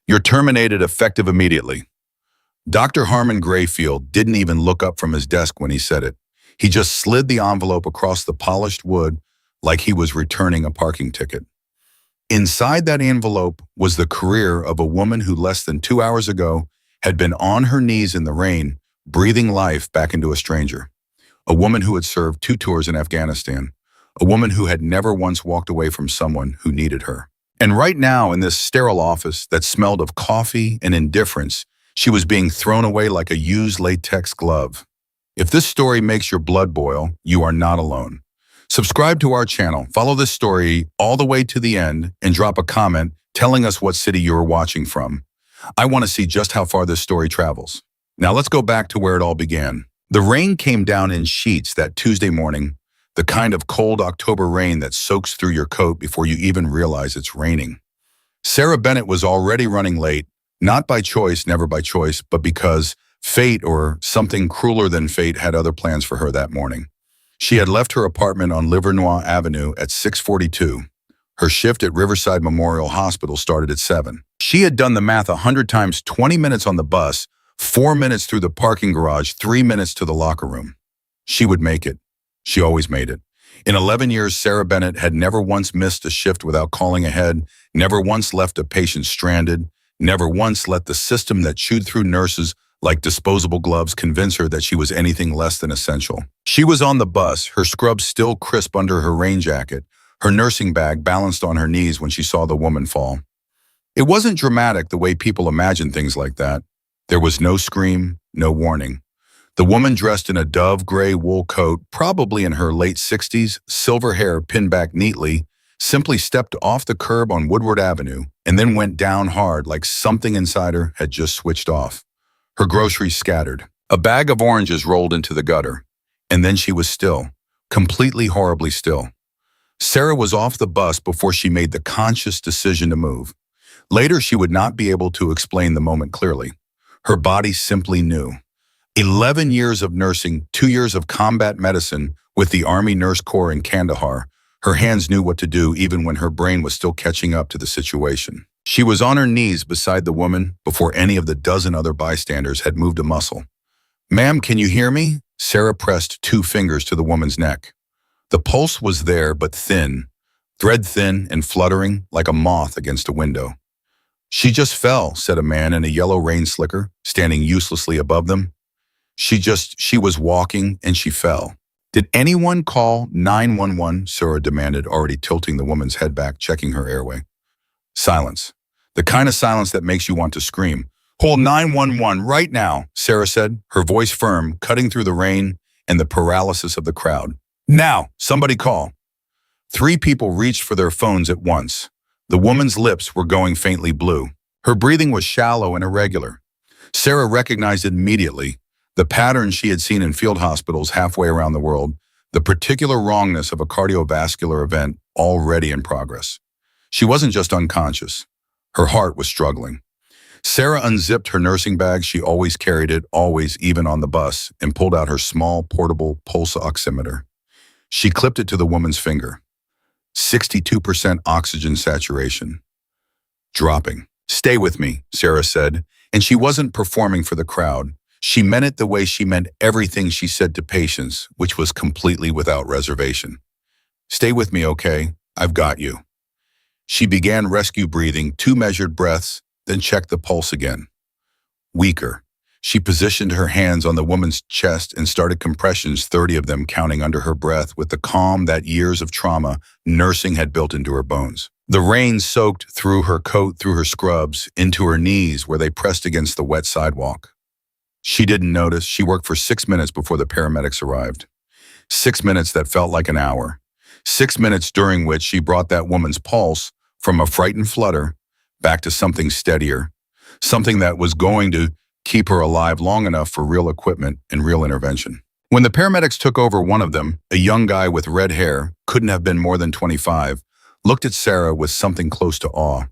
You're terminated effective immediately. Dr. Harmon Grayfield didn't even look up from his desk when he said it. He just slid the envelope across the polished wood like he was returning a parking ticket. Inside that envelope was the career of a woman who less than 2 hours ago had been on her knees in the rain, breathing life back into a stranger. A woman who had served 2 tours in Afghanistan. A woman who had never once walked away from someone who needed her. And right now, in this sterile office that smelled of coffee and indifference, she was being thrown away like a used latex glove. If this story makes your blood boil, you are not alone. Subscribe to our channel, follow this story all the way to the end, and drop a comment telling us what city you are watching from. I want to see just how far this story travels. Now let's go back to where it all began. The rain came down in sheets that Tuesday morning, the kind of cold October rain that soaks through your coat before you even realize it's raining. Sarah Bennett was already running late, not by choice, never by choice, but because fate or something crueler than fate had other plans for her that morning. She had left her apartment on Livernois Avenue at 6:42. Her shift at Riverside Memorial Hospital started at 7. She had done the math 100 times, 20 minutes on the bus, 4 minutes through the parking garage, 3 minutes to the locker room. She would make it. She always made it. In 11 years, Sarah Bennett had never once missed a shift without calling ahead, never once left a patient stranded, never once let the system that chewed through nurses like disposable gloves convince her that she was anything less than essential. She was on the bus, her scrubs still crisp under her rain jacket, her nursing bag balanced on her knees when she saw the woman fall. It wasn't dramatic the way people imagine things like that. There was no scream, no warning. The woman dressed in a dove gray wool coat, probably in her late 60s, silver hair pinned back neatly, simply stepped off the curb on Woodward Avenue and then went down hard like something inside her had just switched off. Her groceries scattered. A bag of oranges rolled into the gutter. And then she was still, completely horribly still. Sarah was off the bus before she made the conscious decision to move. Later, she would not be able to explain the moment clearly. Her body simply knew. 11 years of nursing, 2 years of combat medicine with the Army Nurse Corps in Kandahar, her hands knew what to do even when her brain was still catching up to the situation. She was on her knees beside the woman before any of the dozen other bystanders had moved a muscle. "Ma'am, can you hear me?" Sarah pressed 2 fingers to the woman's neck. The pulse was there, but thin, thread thin and fluttering like a moth against a window. "She just fell," said a man in a yellow rain slicker, standing uselessly above them. She was walking and she fell. "Did anyone call 911? Sarah demanded, already tilting the woman's head back, checking her airway. Silence. The kind of silence that makes you want to scream. "Call 911 right now," Sarah said, her voice firm, cutting through the rain and the paralysis of the crowd. "Now, somebody call." 3 people reached for their phones at once. The woman's lips were going faintly blue. Her breathing was shallow and irregular. Sarah recognized it immediately. The pattern she had seen in field hospitals halfway around the world, the particular wrongness of a cardiovascular event already in progress. She wasn't just unconscious. Her heart was struggling. Sarah unzipped her nursing bag. She always carried it, always, even on the bus, and pulled out her small, portable pulse oximeter. She clipped it to the woman's finger. 62% oxygen saturation. Dropping. "Stay with me," Sarah said, and she wasn't performing for the crowd. She meant it the way she meant everything she said to patients, which was completely without reservation. "Stay with me, okay? I've got you." She began rescue breathing, 2 measured breaths, then checked the pulse again. Weaker. She positioned her hands on the woman's chest and started compressions, 30 of them counting under her breath with the calm that years of trauma nursing had built into her bones. The rain soaked through her coat, through her scrubs, into her knees where they pressed against the wet sidewalk. She didn't notice. She worked for 6 minutes before the paramedics arrived. 6 minutes that felt like an hour. 6 minutes during which she brought that woman's pulse from a frightened flutter back to something steadier, something that was going to keep her alive long enough for real equipment and real intervention. When the paramedics took over, one of them, a young guy with red hair, couldn't have been more than 25, looked at Sarah with something close to awe.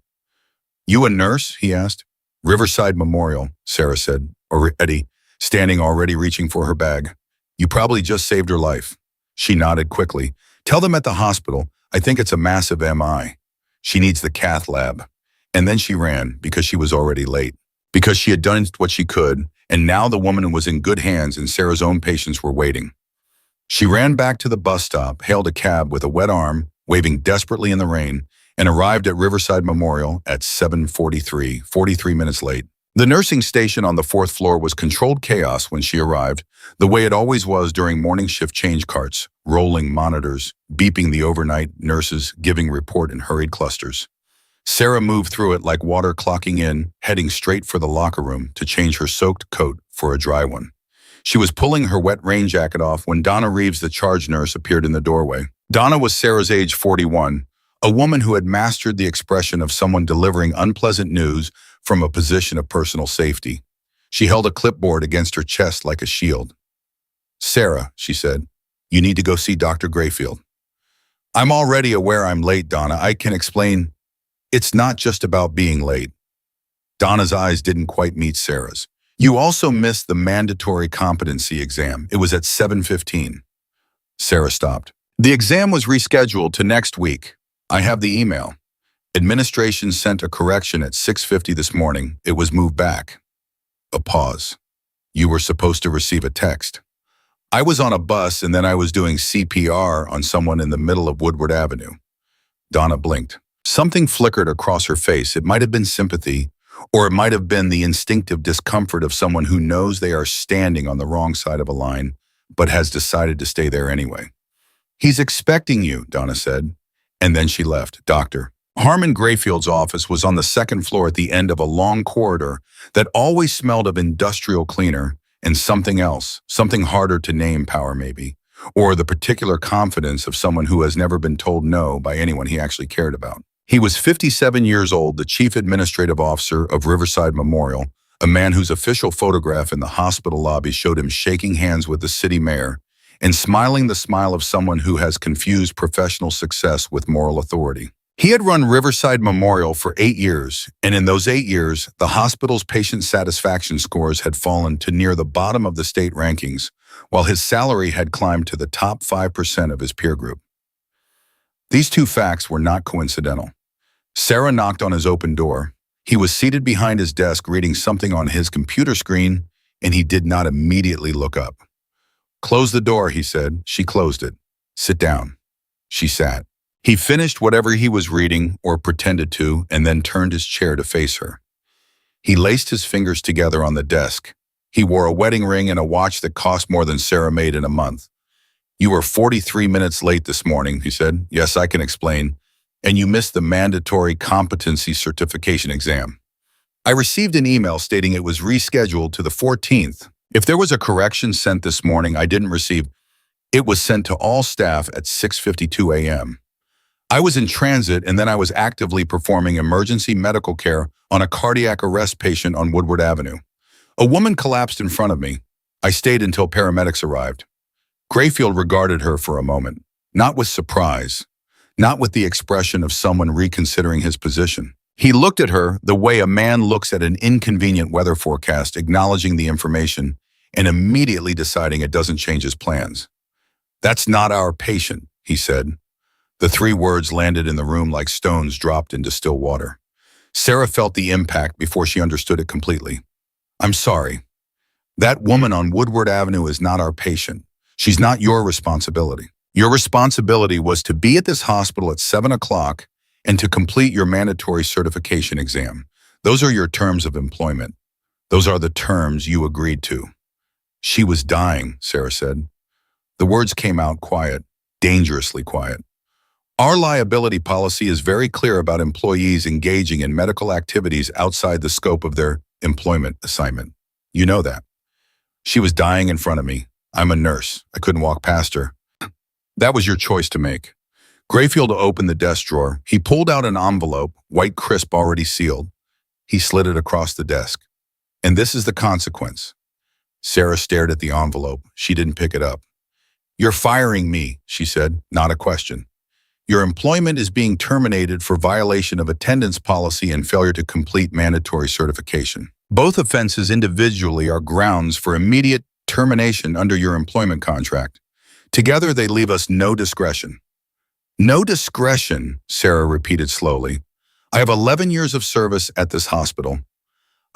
"You a nurse?" he asked. "Riverside Memorial," Sarah said, already standing, already reaching for her bag. "You probably just saved her life." She nodded quickly. "Tell them at the hospital, I think it's a massive MI. She needs the cath lab." And then she ran because she was already late, because she had done what she could, and now the woman was in good hands and Sarah's own patients were waiting. She ran back to the bus stop, hailed a cab with a wet arm, waving desperately in the rain, and arrived at Riverside Memorial at 7:43, 43 minutes late. The nursing station on the fourth floor was controlled chaos when she arrived, the way it always was during morning shift change carts, rolling monitors, beeping the overnight nurses, giving report in hurried clusters. Sarah moved through it like water clocking in, heading straight for the locker room to change her soaked coat for a dry one. She was pulling her wet rain jacket off when Donna Reeves, the charge nurse, appeared in the doorway. Donna was Sarah's age 41, a woman who had mastered the expression of someone delivering unpleasant news from a position of personal safety. She held a clipboard against her chest like a shield. "Sarah," she said, "you need to go see Dr. Grayfield." "I'm already aware I'm late, Donna. I can explain." "It's not just about being late." Donna's eyes didn't quite meet Sarah's. "You also missed the mandatory competency exam. It was at 7:15. Sarah stopped. "The exam was rescheduled to next week. I have the email. Administration sent a correction at 6:50 this morning. It was moved back." A pause. "You were supposed to receive a text." "I was on a bus and then I was doing CPR on someone in the middle of Woodward Avenue." Donna blinked. Something flickered across her face. It might have been sympathy, or it might have been the instinctive discomfort of someone who knows they are standing on the wrong side of a line, but has decided to stay there anyway. "He's expecting you," Donna said, and then she left. Dr. Harmon Grayfield's office was on the second floor at the end of a long corridor that always smelled of industrial cleaner and something else, something harder to name, power maybe, or the particular confidence of someone who has never been told no by anyone he actually cared about. He was 57 years old, the chief administrative officer of Riverside Memorial, a man whose official photograph in the hospital lobby showed him shaking hands with the city mayor and smiling the smile of someone who has confused professional success with moral authority. He had run Riverside Memorial for 8 years, and in those 8 years, the hospital's patient satisfaction scores had fallen to near the bottom of the state rankings, while his salary had climbed to the top 5% of his peer group. These two facts were not coincidental. Sarah knocked on his open door. He was seated behind his desk reading something on his computer screen, and he did not immediately look up. "Close the door," he said. She closed it. "Sit down." She sat. He finished whatever he was reading, or pretended to, and then turned his chair to face her. He laced his fingers together on the desk. He wore a wedding ring and a watch that cost more than Sarah made in a month. "You were 43 minutes late this morning," he said. "Yes, I can explain. And you missed the mandatory competency certification exam. I received an email stating it was rescheduled to the 14th. If there was a correction sent this morning I didn't receive, it was sent to all staff at 6:52 a.m. I was in transit and then I was actively performing emergency medical care on a cardiac arrest patient on Woodward Avenue. A woman collapsed in front of me. I stayed until paramedics arrived." Grayfield regarded her for a moment, not with surprise, not with the expression of someone reconsidering his position. He looked at her the way a man looks at an inconvenient weather forecast, acknowledging the information and immediately deciding it doesn't change his plans. "That's not our patient," he said. The 3 words landed in the room like stones dropped into still water. Sarah felt the impact before she understood it completely. "I'm sorry. That woman on Woodward Avenue is not our patient. She's not your responsibility. Your responsibility was to be at this hospital at 7 o'clock and to complete your mandatory certification exam. Those are your terms of employment. Those are the terms you agreed to." "She was dying," Sarah said. The words came out quiet, dangerously quiet. "Our liability policy is very clear about employees engaging in medical activities outside the scope of their employment assignment. You know that. She was dying in front of me. I'm a nurse. I couldn't walk past her. That was your choice to make." Grayfield opened the desk drawer. He pulled out an envelope, white crisp already sealed. He slid it across the desk. "And this is the consequence." Sarah stared at the envelope. She didn't pick it up. "You're firing me," she said, not a question. "Your employment is being terminated for violation of attendance policy and failure to complete mandatory certification. Both offenses individually are grounds for immediate termination under your employment contract. Together, they leave us no discretion." "No discretion," Sarah repeated slowly. I have 11 years of service at this hospital.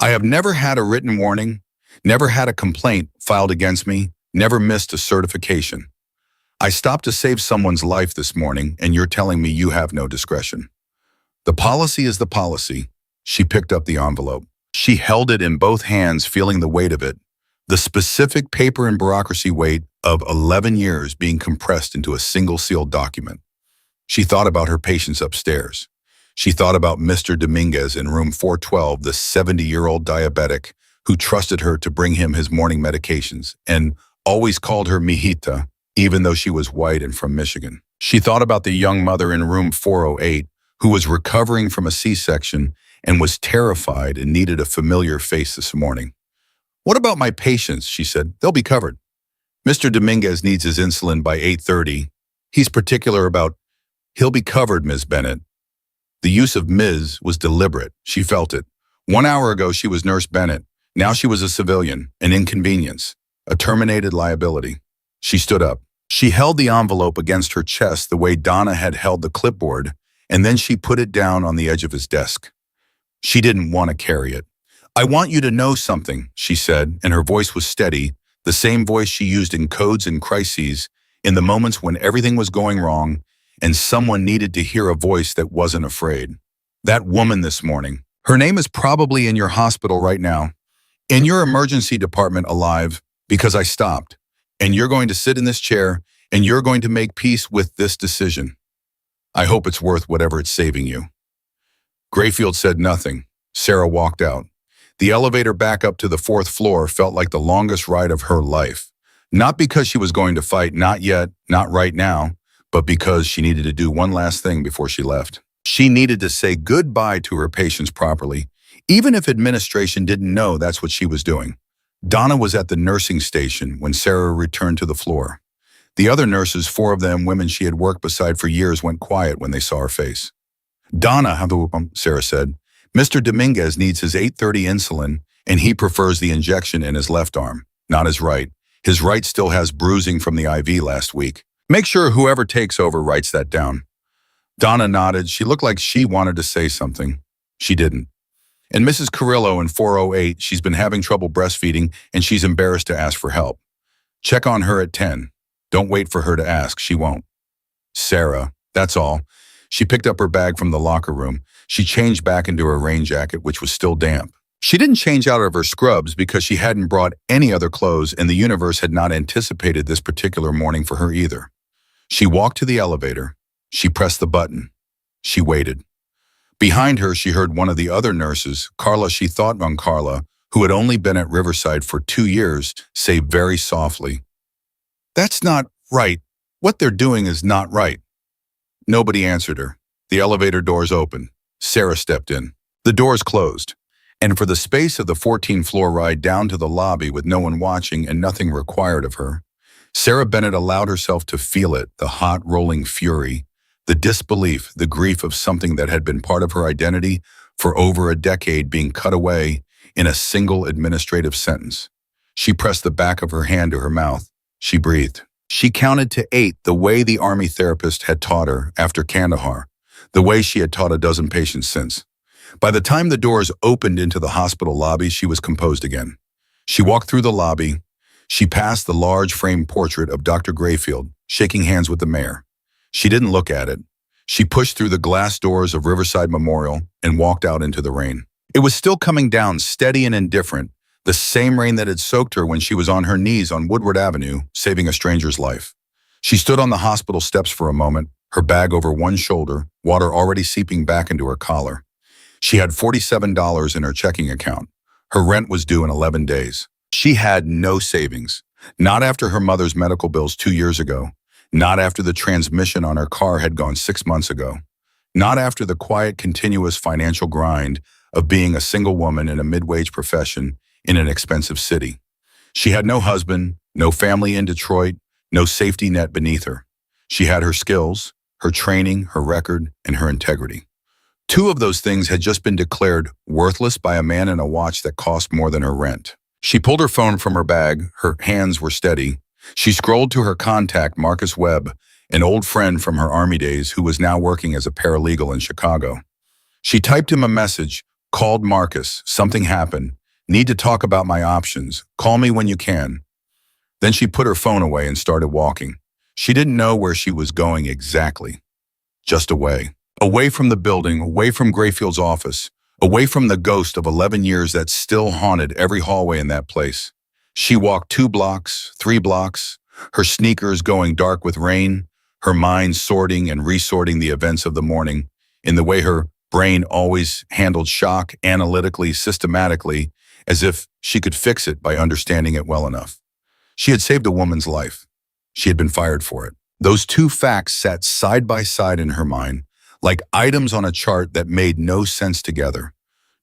I have never had a written warning, never had a complaint filed against me, never missed a certification. I stopped to save someone's life this morning, and you're telling me you have no discretion. The policy is the policy. She picked up the envelope. She held it in both hands, feeling the weight of it, the specific paper and bureaucracy weight of 11 years being compressed into a single sealed document. She thought about her patients upstairs. She thought about Mr. Dominguez in room 412, the 70-year-old diabetic who trusted her to bring him his morning medications and always called her mijita, even though she was white and from Michigan. She thought about the young mother in room 408 who was recovering from a C-section and was terrified and needed a familiar face this morning. What about my patients? She said. They'll be covered. Mr. Dominguez needs his insulin by 8:30. He's particular about, he'll be covered, Ms. Bennett. The use of Ms. was deliberate. She felt it. 1 hour ago, she was Nurse Bennett. Now she was a civilian, an inconvenience, a terminated liability. She stood up. She held the envelope against her chest the way Donna had held the clipboard, and then she put it down on the edge of his desk. She didn't want to carry it. I want you to know something, she said, and her voice was steady, the same voice she used in codes and crises, in the moments when everything was going wrong and someone needed to hear a voice that wasn't afraid. That woman this morning, her name is probably in your hospital right now, in your emergency department alive, because I stopped. And you're going to sit in this chair and you're going to make peace with this decision. I hope it's worth whatever it's saving you. Grayfield said nothing. Sarah walked out. The elevator back up to the 4th floor felt like the longest ride of her life. Not because she was going to fight, not yet, not right now, but because she needed to do one last thing before she left. She needed to say goodbye to her patients properly, even if administration didn't know that's what she was doing. Donna was at the nursing station when Sarah returned to the floor. The other nurses, 4 of them women she had worked beside for years, went quiet when they saw her face. Donna, Sarah said, Mr. Dominguez needs his 8:30 insulin, and he prefers the injection in his left arm, not his right. His right still has bruising from the IV last week. Make sure whoever takes over writes that down. Donna nodded. She looked like she wanted to say something. She didn't. And Mrs. Carrillo in 408, she's been having trouble breastfeeding, and she's embarrassed to ask for help. Check on her at 10. Don't wait for her to ask. She won't. Sarah, that's all. She picked up her bag from the locker room. She changed back into her rain jacket, which was still damp. She didn't change out of her scrubs because she hadn't brought any other clothes, and the universe had not anticipated this particular morning for her either. She walked to the elevator. She pressed the button. She waited. Behind her, she heard one of the other nurses, Carla, she thought on Carla, who had only been at Riverside for 2 years, say very softly, "That's not right. What they're doing is not right." Nobody answered her. The elevator doors opened. Sarah stepped in. The doors closed. And for the space of the 14th-floor ride down to the lobby with no one watching and nothing required of her, Sarah Bennett allowed herself to feel it, the hot, rolling fury, the disbelief, the grief of something that had been part of her identity for over a decade being cut away in a single administrative sentence. She pressed the back of her hand to her mouth. She breathed. She counted to 8 the way the Army therapist had taught her after Kandahar, the way she had taught a dozen patients since. By the time the doors opened into the hospital lobby, she was composed again. She walked through the lobby. She passed the large framed portrait of Dr. Grayfield, shaking hands with the mayor. She didn't look at it. She pushed through the glass doors of Riverside Memorial and walked out into the rain. It was still coming down, steady and indifferent, the same rain that had soaked her when she was on her knees on Woodward Avenue, saving a stranger's life. She stood on the hospital steps for a moment, her bag over one shoulder, water already seeping back into her collar. She had $47 in her checking account. Her rent was due in 11 days. She had no savings, not after her mother's medical bills 2 years ago, not after the transmission on her car had gone 6 months ago, not after the quiet, continuous financial grind of being a single woman in a mid-wage profession in an expensive city. She had no husband, no family in Detroit, no safety net beneath her. She had her skills, her training, her record, and her integrity. 2 of those things had just been declared worthless by a man in a watch that cost more than her rent. She pulled her phone from her bag. Her hands were steady. She scrolled to her contact, Marcus Webb, an old friend from her Army days who was now working as a paralegal in Chicago. She typed him a message, called Marcus, something happened, need to talk about my options, call me when you can. Then she put her phone away and started walking. She didn't know where she was going exactly. Just away. Away from the building, away from Grayfield's office, away from the ghost of 11 years that still haunted every hallway in that place. She walked 2 blocks, 3 blocks, her sneakers going dark with rain, her mind sorting and resorting the events of the morning in the way her brain always handled shock analytically, systematically, as if she could fix it by understanding it well enough. She had saved a woman's life. She had been fired for it. Those 2 facts sat side by side in her mind, like items on a chart that made no sense together.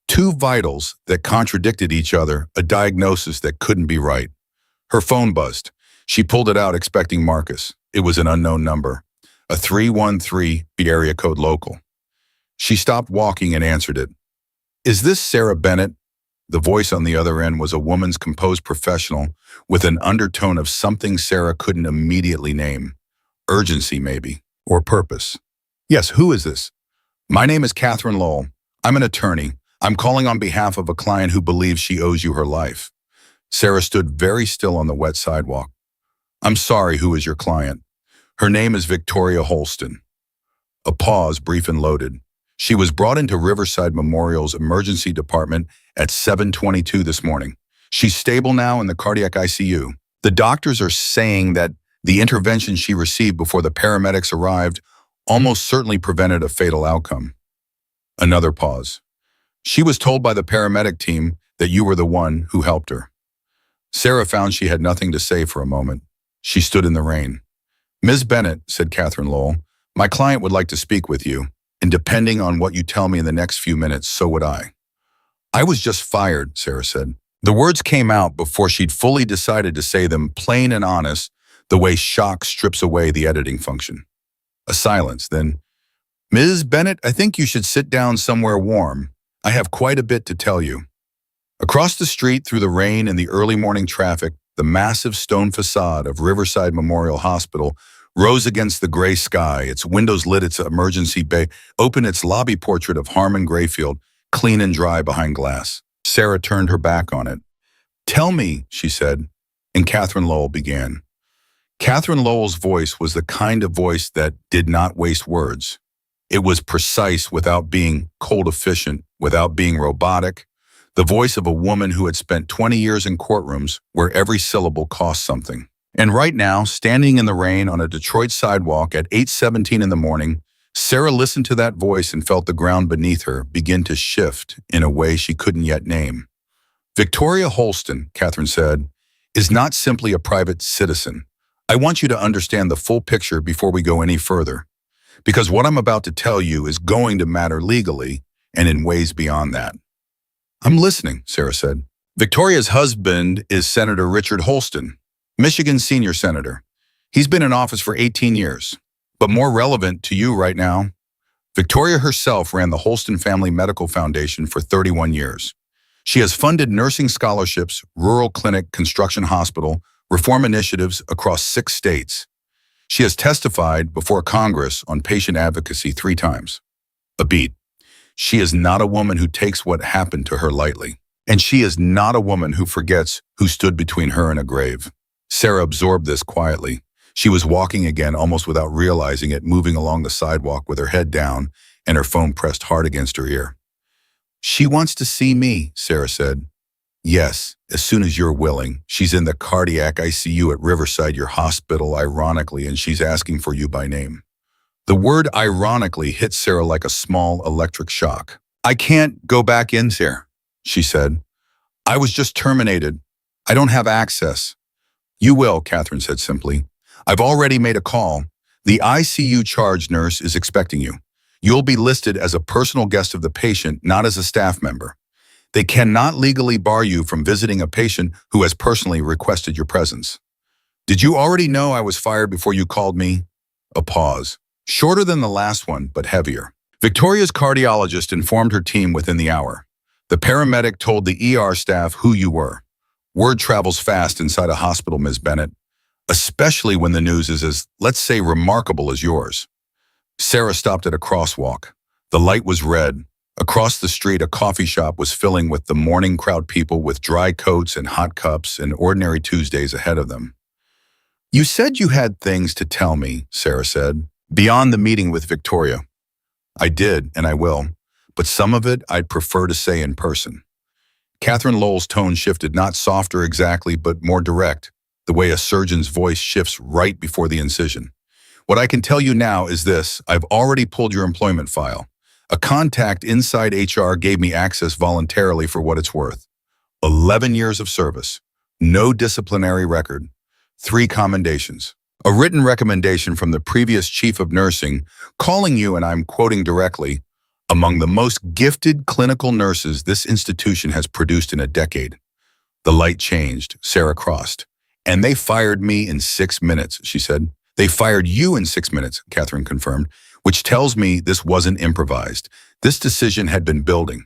2 vitals that contradicted each other, a diagnosis that couldn't be right. Her phone buzzed. She pulled it out expecting Marcus. It was an unknown number, a 313 area code local. She stopped walking and answered it. "Is this Sarah Bennett?" The voice on the other end was a woman's composed professional with an undertone of something Sarah couldn't immediately name. Urgency, maybe, or purpose. "Yes, who is this?" "My name is Catherine Lowell. I'm an attorney. I'm calling on behalf of a client who believes she owes you her life." Sarah stood very still on the wet sidewalk. "I'm sorry, who is your client?" "Her name is Victoria Holston." A pause, brief and loaded. "She was brought into Riverside Memorial's emergency department at 7:22 this morning. She's stable now in the cardiac ICU. The doctors are saying that the intervention she received before the paramedics arrived almost certainly prevented a fatal outcome." Another pause. "She was told by the paramedic team that you were the one who helped her." Sarah found she had nothing to say for a moment. She stood in the rain. "Ms. Bennett," said Catherine Lowell, "my client would like to speak with you, and depending on what you tell me in the next few minutes, so would I." "I was just fired," Sarah said. The words came out before she'd fully decided to say them, plain and honest, the way shock strips away the editing function. A silence, then, "Ms. Bennett, I think you should sit down somewhere warm. I have quite a bit to tell you." Across the street, through the rain and the early morning traffic, the massive stone facade of Riverside Memorial Hospital rose against the gray sky, its windows lit, its emergency bay open, its lobby portrait of Harmon Grayfield, clean and dry behind glass. Sarah turned her back on it. "Tell me," she said, and Catherine Lowell began. Catherine Lowell's voice was the kind of voice that did not waste words. It was precise without being cold efficient, without being robotic, the voice of a woman who had spent 20 years in courtrooms where every syllable cost something. And right now, standing in the rain on a Detroit sidewalk at 8:17 in the morning, Sarah listened to that voice and felt the ground beneath her begin to shift in a way she couldn't yet name. "Victoria Holston," Catherine said, "is not simply a private citizen. I want you to understand the full picture before we go any further, because what I'm about to tell you is going to matter legally and in ways beyond that." "I'm listening," Sarah said. "Victoria's husband is Senator Richard Holston, Michigan's senior senator. He's been in office for 18 years. But more relevant to you right now, Victoria herself ran the Holston Family Medical Foundation for 31 years. She has funded nursing scholarships, rural clinic, construction hospital, reform initiatives across 6 states. She has testified before Congress on patient advocacy 3 times. A beat. She is not a woman who takes what happened to her lightly. And she is not a woman who forgets who stood between her and a grave." Sarah absorbed this quietly. She was walking again almost without realizing it, moving along the sidewalk with her head down and her phone pressed hard against her ear. "She wants to see me," Sarah said. "Yes, as soon as you're willing. She's in the cardiac ICU at Riverside, your hospital, ironically, and she's asking for you by name." The word ironically hit Sarah like a small electric shock. "I can't go back in there," she said. "I was just terminated. I don't have access." "You will," Catherine said simply. "I've already made a call. The ICU charge nurse is expecting you. You'll be listed as a personal guest of the patient, not as a staff member. They cannot legally bar you from visiting a patient who has personally requested your presence." "Did you already know I was fired before you called me?" A pause. Shorter than the last one, but heavier. "Victoria's cardiologist informed her team within the hour. The paramedic told the ER staff who you were. Word travels fast inside a hospital, Ms. Bennett, especially when the news is as, let's say, remarkable as yours." Sarah stopped at a crosswalk. The light was red. Across the street, a coffee shop was filling with the morning crowd, people with dry coats and hot cups and ordinary Tuesdays ahead of them. You said you had things to tell me, Sarah said, beyond the meeting with Victoria. I did, and I will, but some of it I'd prefer to say in person. Catherine Lowell's tone shifted, not softer exactly, but more direct, the way a surgeon's voice shifts right before the incision. What I can tell you now is this: I've already pulled your employment file. A contact inside HR gave me access voluntarily for what it's worth. 11 years of service, no disciplinary record, 3 commendations, a written recommendation from the previous chief of nursing calling you, and I'm quoting directly, among the most gifted clinical nurses this institution has produced in a decade. The light changed. Sarah crossed. And they fired me in 6 minutes, she said. They fired you in 6 minutes, Catherine confirmed, which tells me this wasn't improvised. This decision had been building.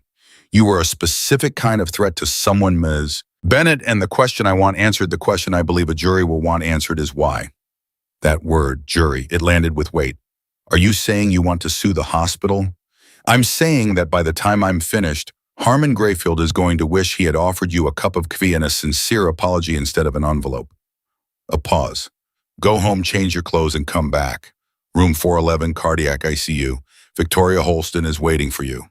You were a specific kind of threat to someone, Ms. Bennett, and the question I want answered, the question I believe a jury will want answered, is why. That word, jury, it landed with weight. Are you saying you want to sue the hospital? I'm saying that by the time I'm finished, Harmon Grayfield is going to wish he had offered you a cup of coffee and a sincere apology instead of an envelope. A pause. Go home, change your clothes, and come back. Room 411, cardiac ICU. Victoria Holston is waiting for you.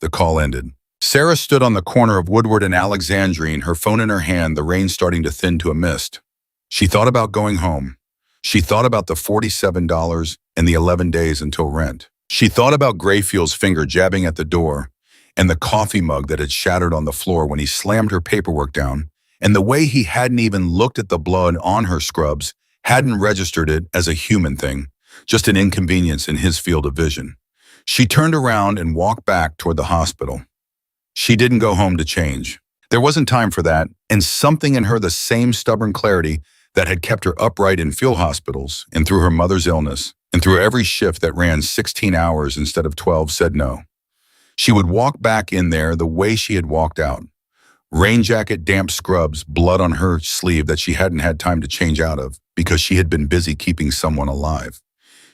The call ended. Sarah stood on the corner of Woodward and Alexandrine, her phone in her hand, the rain starting to thin to a mist. She thought about going home. She thought about the $47 and the 11 days until rent. She thought about Grayfield's finger jabbing at the door and the coffee mug that had shattered on the floor when he slammed her paperwork down, and the way he hadn't even looked at the blood on her scrubs, hadn't registered it as a human thing, just an inconvenience in his field of vision. She turned around and walked back toward the hospital. She didn't go home to change. There wasn't time for that, and something in her, the same stubborn clarity that had kept her upright in field hospitals and through her mother's illness and through every shift that ran 16 hours instead of 12, said no. She would walk back in there the way she had walked out. Rain jacket, damp scrubs, blood on her sleeve that she hadn't had time to change out of because she had been busy keeping someone alive.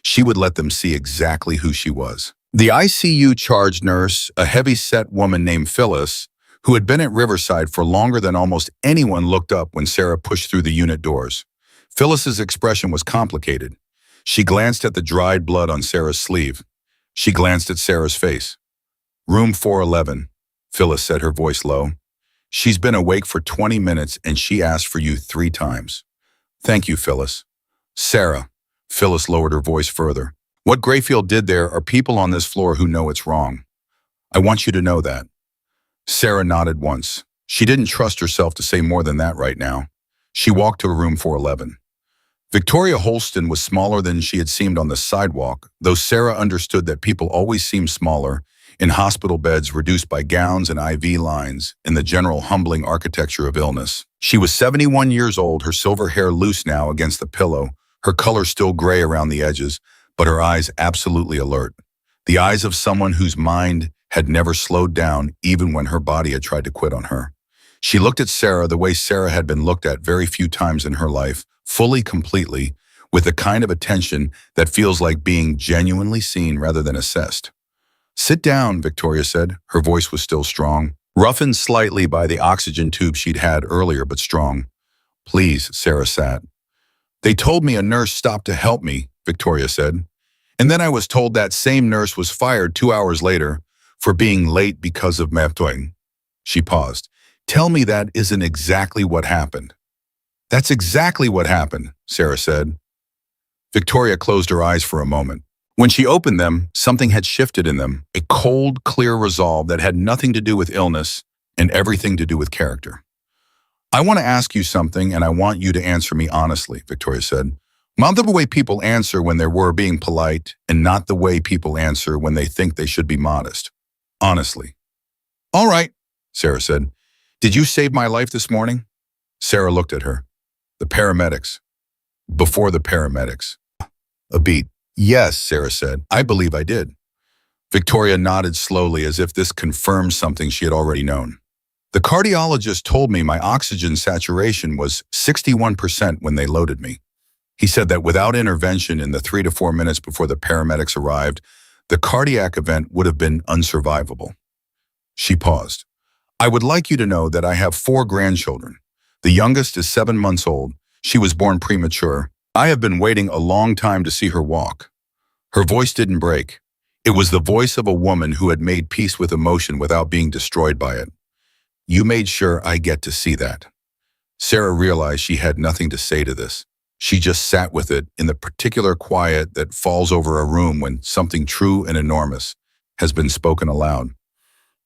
She would let them see exactly who she was. The ICU charge nurse, a heavy-set woman named Phyllis, who had been at Riverside for longer than almost anyone, looked up when Sarah pushed through the unit doors. Phyllis's expression was complicated. She glanced at the dried blood on Sarah's sleeve. She glanced at Sarah's face. Room 411, Phyllis said, her voice low. She's been awake for 20 minutes and she asked for you 3 times. Thank you, Phyllis. Sarah, Phyllis lowered her voice further. What Grayfield did there are people on this floor who know it's wrong. I want you to know that. Sarah nodded once. She didn't trust herself to say more than that right now. She walked to room 411. Victoria Holston was smaller than she had seemed on the sidewalk, though Sarah understood that people always seem smaller in hospital beds reduced by gowns and IV lines in the general humbling architecture of illness. She was 71 years old, her silver hair loose now against the pillow, her color still gray around the edges, but her eyes absolutely alert. The eyes of someone whose mind had never slowed down even when her body had tried to quit on her. She looked at Sarah the way Sarah had been looked at very few times in her life, fully, completely, with the kind of attention that feels like being genuinely seen rather than assessed. Sit down, Victoria said. Her voice was still strong, roughened slightly by the oxygen tube she'd had earlier, but strong. Please, Sarah sat. They told me a nurse stopped to help me, Victoria said. And then I was told that same nurse was fired 2 hours later for being late because of methadone. She paused. Tell me that isn't exactly what happened. That's exactly what happened, Sarah said. Victoria closed her eyes for a moment. When she opened them, something had shifted in them, a cold, clear resolve that had nothing to do with illness and everything to do with character. I want to ask you something, and I want you to answer me honestly, Victoria said. Not the way people answer when they're being polite, and not the way people answer when they think they should be modest. Honestly. All right, Sarah said. Did you save my life this morning? Sarah looked at her. The paramedics. Before the paramedics. A beat. Yes, Sarah said. I believe I did. Victoria nodded slowly as if this confirmed something she had already known. The cardiologist told me my oxygen saturation was 61% when they loaded me. He said that without intervention in the 3 to 4 minutes before the paramedics arrived, The cardiac event would have been unsurvivable. She paused. I would like you to know that I have 4 grandchildren. The youngest is 7 months old. She was born premature. I have been waiting a long time to see her walk. Her voice didn't break. It was the voice of a woman who had made peace with emotion without being destroyed by it. You made sure I get to see that. Sarah realized she had nothing to say to this. She just sat with it in the particular quiet that falls over a room when something true and enormous has been spoken aloud.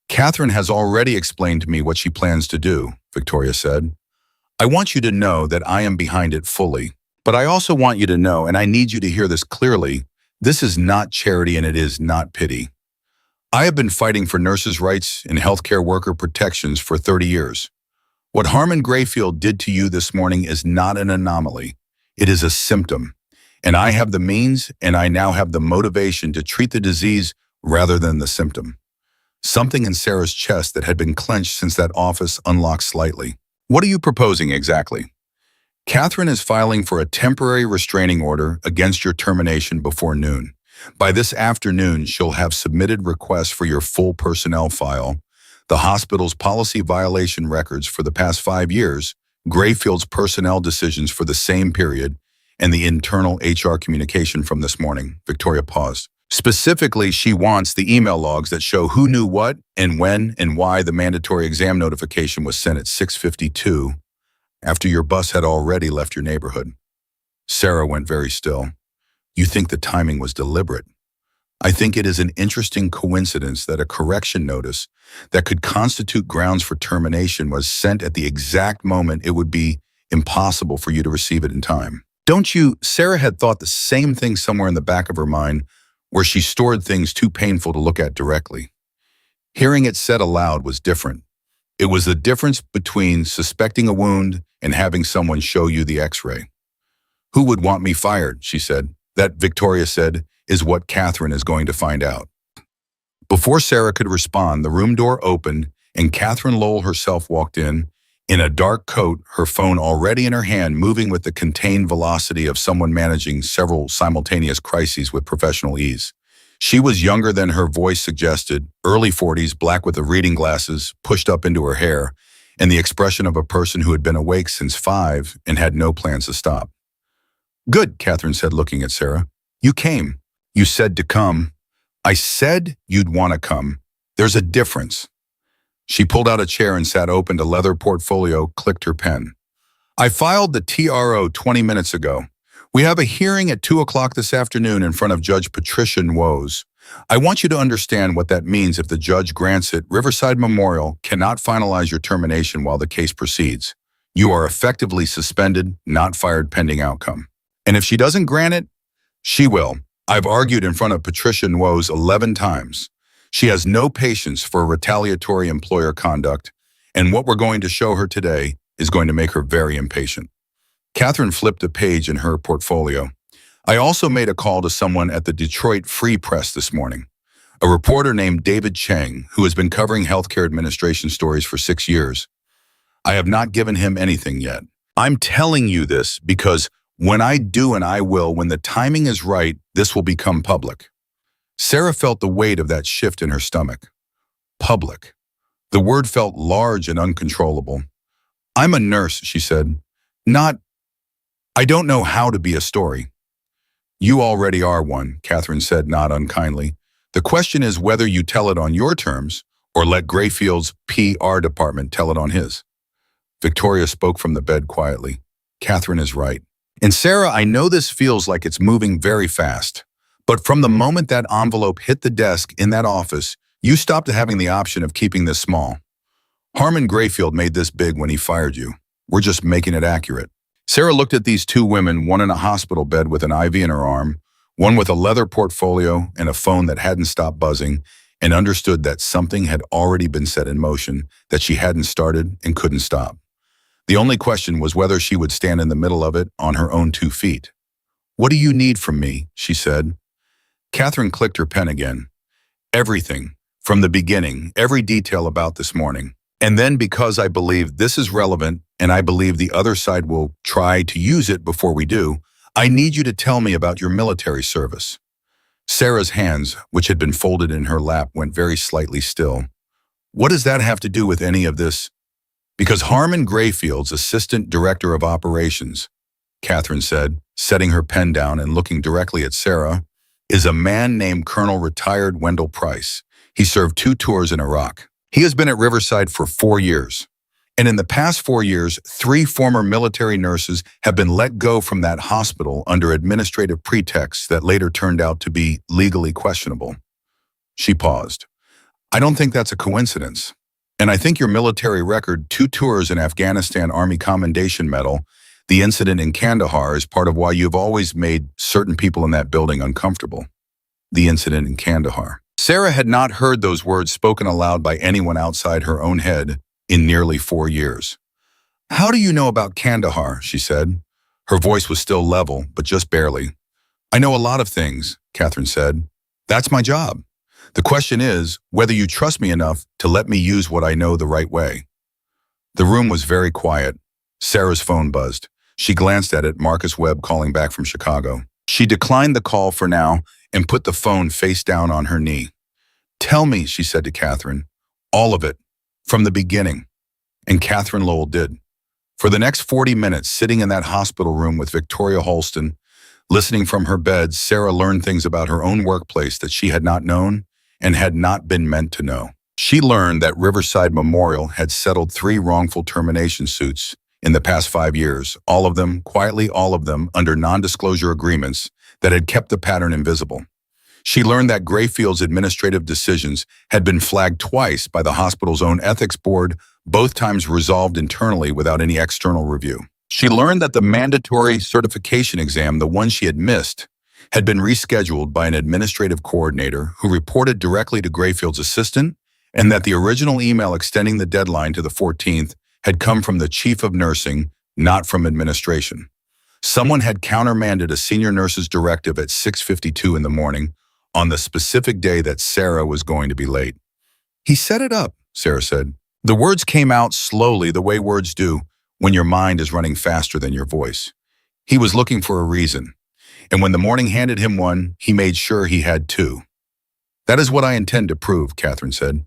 Catherine has already explained to me what she plans to do, Victoria said. I want you to know that I am behind it fully. But I also want you to know, and I need you to hear this clearly, this is not charity and it is not pity. I have been fighting for nurses' rights and healthcare worker protections for 30 years. What Harmon Grayfield did to you this morning is not an anomaly. It is a symptom. And I have the means and I now have the motivation to treat the disease rather than the symptom. Something in Sarah's chest that had been clenched since that office unlocked slightly. What are you proposing exactly? Catherine is filing for a temporary restraining order against your termination before noon. By this afternoon, she'll have submitted requests for your full personnel file, the hospital's policy violation records for the past 5 years, Grayfield's personnel decisions for the same period, and the internal HR communication from this morning. Victoria paused. Specifically, she wants the email logs that show who knew what and when and why the mandatory exam notification was sent at 6:52 after your bus had already left your neighborhood. Sarah went very still. You think the timing was deliberate. I think it is an interesting coincidence that a correction notice that could constitute grounds for termination was sent at the exact moment it would be impossible for you to receive it in time. Don't you? Sarah had thought the same thing somewhere in the back of her mind, where she stored things too painful to look at directly. Hearing it said aloud was different. It was the difference between suspecting a wound and having someone show you the x-ray. Who would want me fired, she said. That, Victoria said, is what Catherine is going to find out. Before Sarah could respond, the room door opened and Catherine Lowell herself walked in a dark coat, her phone already in her hand, moving with the contained velocity of someone managing several simultaneous crises with professional ease. She was younger than her voice suggested, early 40s, black with the reading glasses pushed up into her hair, and the expression of a person who had been awake since 5 and had no plans to stop. Good, Catherine said, looking at Sarah. You came. You said to come. I said you'd want to come. There's a difference. She pulled out a chair and sat open, a leather portfolio, clicked her pen. I filed the TRO 20 minutes ago. We have a hearing at 2 o'clock this afternoon in front of Judge Patricia Nwoz. I want you to understand what that means if the judge grants it. Riverside Memorial cannot finalize your termination while the case proceeds. You are effectively suspended, not fired pending outcome. And if she doesn't grant it, she will. I've argued in front of Patricia Nwoz 11 times. She has no patience for retaliatory employer conduct, and what we're going to show her today is going to make her very impatient. Catherine flipped a page in her portfolio. I also made a call to someone at the Detroit Free Press this morning, a reporter named David Chang, who has been covering healthcare administration stories for 6 years. I have not given him anything yet. I'm telling you this because when I do, and I will, when the timing is right, this will become public. Sarah felt the weight of that shift in her stomach. Public. The word felt large and uncontrollable. I'm a nurse, she said. I don't know how to be a story. You already are one, Catherine said, not unkindly. The question is whether you tell it on your terms or let Grayfield's PR department tell it on his. Victoria spoke from the bed quietly. Catherine is right. And Sarah, I know this feels like it's moving very fast, but from the moment that envelope hit the desk in that office, you stopped having the option of keeping this small. Harmon Grayfield made this big when he fired you. We're just making it accurate. Sarah looked at these 2 women, one in a hospital bed with an IV in her arm, one with a leather portfolio and a phone that hadn't stopped buzzing, and understood that something had already been set in motion that she hadn't started and couldn't stop. The only question was whether she would stand in the middle of it on her own 2 feet. What do you need from me? She said. Catherine clicked her pen again. Everything, from the beginning, every detail about this morning. And then because I believe this is relevant and I believe the other side will try to use it before we do, I need you to tell me about your military service. Sarah's hands, which had been folded in her lap, went very slightly still. What does that have to do with any of this? Because Harmon Grayfield's assistant director of operations, Catherine said, setting her pen down and looking directly at Sarah, is a man named Colonel Retired Wendell Price. He served 2 tours in Iraq. He has been at Riverside for 4 years. And in the past 4 years, 3 former military nurses have been let go from that hospital under administrative pretexts that later turned out to be legally questionable. She paused. I don't think that's a coincidence. And I think your military record, 2 tours in Afghanistan Army Commendation Medal, the incident in Kandahar is part of why you've always made certain people in that building uncomfortable. The incident in Kandahar. Sarah had not heard those words spoken aloud by anyone outside her own head in nearly 4 years. How do you know about Kandahar? She said. Her voice was still level, but just barely. I know a lot of things, Catherine said. That's my job. The question is whether you trust me enough to let me use what I know the right way. The room was very quiet. Sarah's phone buzzed. She glanced at it, Marcus Webb calling back from Chicago. She declined the call for now and put the phone face down on her knee. Tell me, she said to Catherine, all of it, from the beginning. And Catherine Lowell did. For the next 40 minutes, sitting in that hospital room with Victoria Holston, listening from her bed, Sarah learned things about her own workplace that she had not known and had not been meant to know. She learned that Riverside Memorial had settled 3 wrongful termination suits in the past 5 years, all of them, quietly all of them, under non-disclosure agreements that had kept the pattern invisible. She learned that Grayfield's administrative decisions had been flagged twice by the hospital's own ethics board, both times resolved internally without any external review. She learned that the mandatory certification exam, the one she had missed, had been rescheduled by an administrative coordinator who reported directly to Grayfield's assistant, and that the original email extending the deadline to the 14th had come from the chief of nursing, not from administration. Someone had countermanded a senior nurse's directive at 6:52 in the morning on the specific day that Sarah was going to be late. He set it up, Sarah said. The words came out slowly, the way words do when your mind is running faster than your voice. He was looking for a reason, and when the morning handed him one, he made sure he had 2. That is what I intend to prove, Catherine said.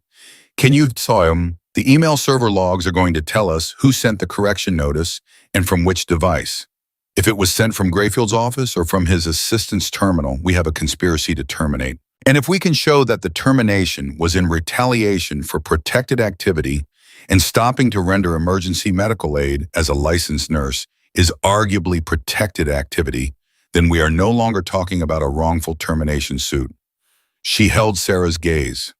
Can you saw him? The email server logs are going to tell us who sent the correction notice and from which device. If it was sent from Grayfield's office or from his assistant's terminal, we have a conspiracy to terminate. And if we can show that the termination was in retaliation for protected activity and stopping to render emergency medical aid as a licensed nurse is arguably protected activity, then we are no longer talking about a wrongful termination suit. She held Sarah's gaze.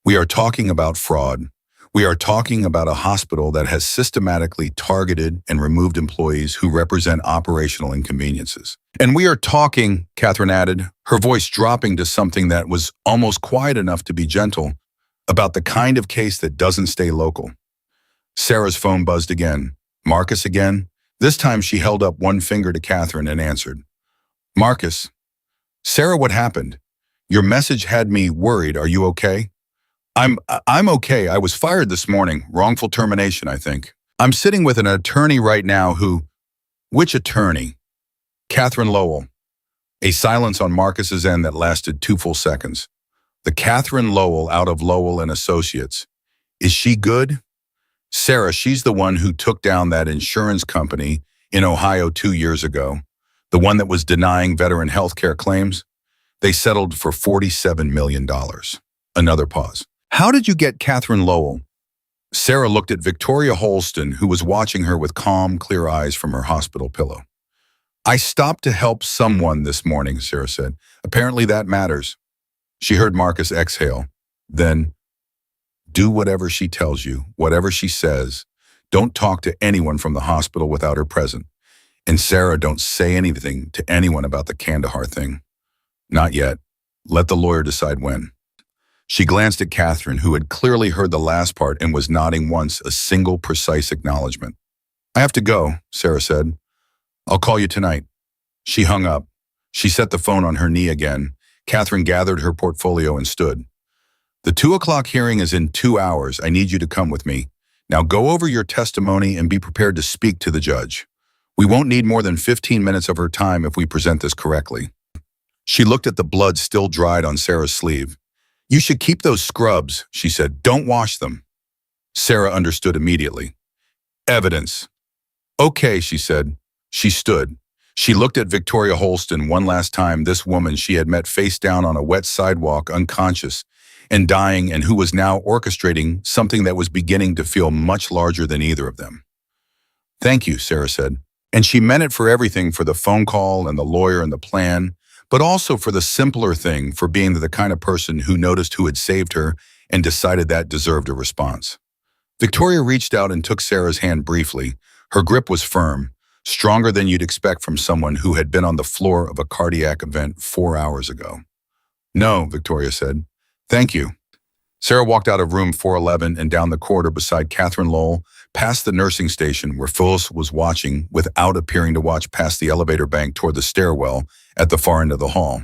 We are talking about fraud. We are talking about a hospital that has systematically targeted and removed employees who represent operational inconveniences. And we are talking, Catherine added, her voice dropping to something that was almost quiet enough to be gentle, about the kind of case that doesn't stay local. Sarah's phone buzzed again. Marcus again? This time she held up one finger to Catherine and answered. Marcus. Sarah, what happened? Your message had me worried. Are you okay? I'm okay. I was fired this morning. Wrongful termination, I think. I'm sitting with an attorney right now who... Which attorney? Catherine Lowell. A silence on Marcus's end that lasted 2 full seconds. The Catherine Lowell out of Lowell and Associates. Is she good? Sarah, she's the one who took down that insurance company in Ohio 2 years ago. The one that was denying veteran health care claims. They settled for $47 million. Another pause. How did you get Catherine Lowell? Sarah looked at Victoria Holston, who was watching her with calm, clear eyes from her hospital pillow. I stopped to help someone this morning, Sarah said. Apparently that matters. She heard Marcus exhale. Then, do whatever she tells you, whatever she says. Don't talk to anyone from the hospital without her present. And Sarah, don't say anything to anyone about the Kandahar thing. Not yet. Let the lawyer decide when. She glanced at Catherine, who had clearly heard the last part and was nodding once, a single precise acknowledgement. I have to go, Sarah said. I'll call you tonight. She hung up. She set the phone on her knee again. Catherine gathered her portfolio and stood. The 2 o'clock hearing is in 2 hours. I need you to come with me. Now go over your testimony and be prepared to speak to the judge. We won't need more than 15 minutes of her time if we present this correctly. She looked at the blood still dried on Sarah's sleeve. "You should keep those scrubs," she said. "Don't wash them." Sarah understood immediately. "Evidence." "Okay," she said. She stood. She looked at Victoria Holston one last time, this woman she had met face down on a wet sidewalk, unconscious and dying, and who was now orchestrating something that was beginning to feel much larger than either of them. "Thank you," Sarah said. And she meant it for everything, for the phone call and the lawyer and the plan, but also for the simpler thing, for being the kind of person who noticed who had saved her and decided that deserved a response. Victoria reached out and took Sarah's hand briefly. Her grip was firm, stronger than you'd expect from someone who had been on the floor of a cardiac event 4 hours ago. "No," Victoria said. "Thank you." Sarah walked out of room 411 and down the corridor beside Catherine Lowell, past the nursing station where Phyllis was watching without appearing to watch, past the elevator bank toward the stairwell at the far end of the hall.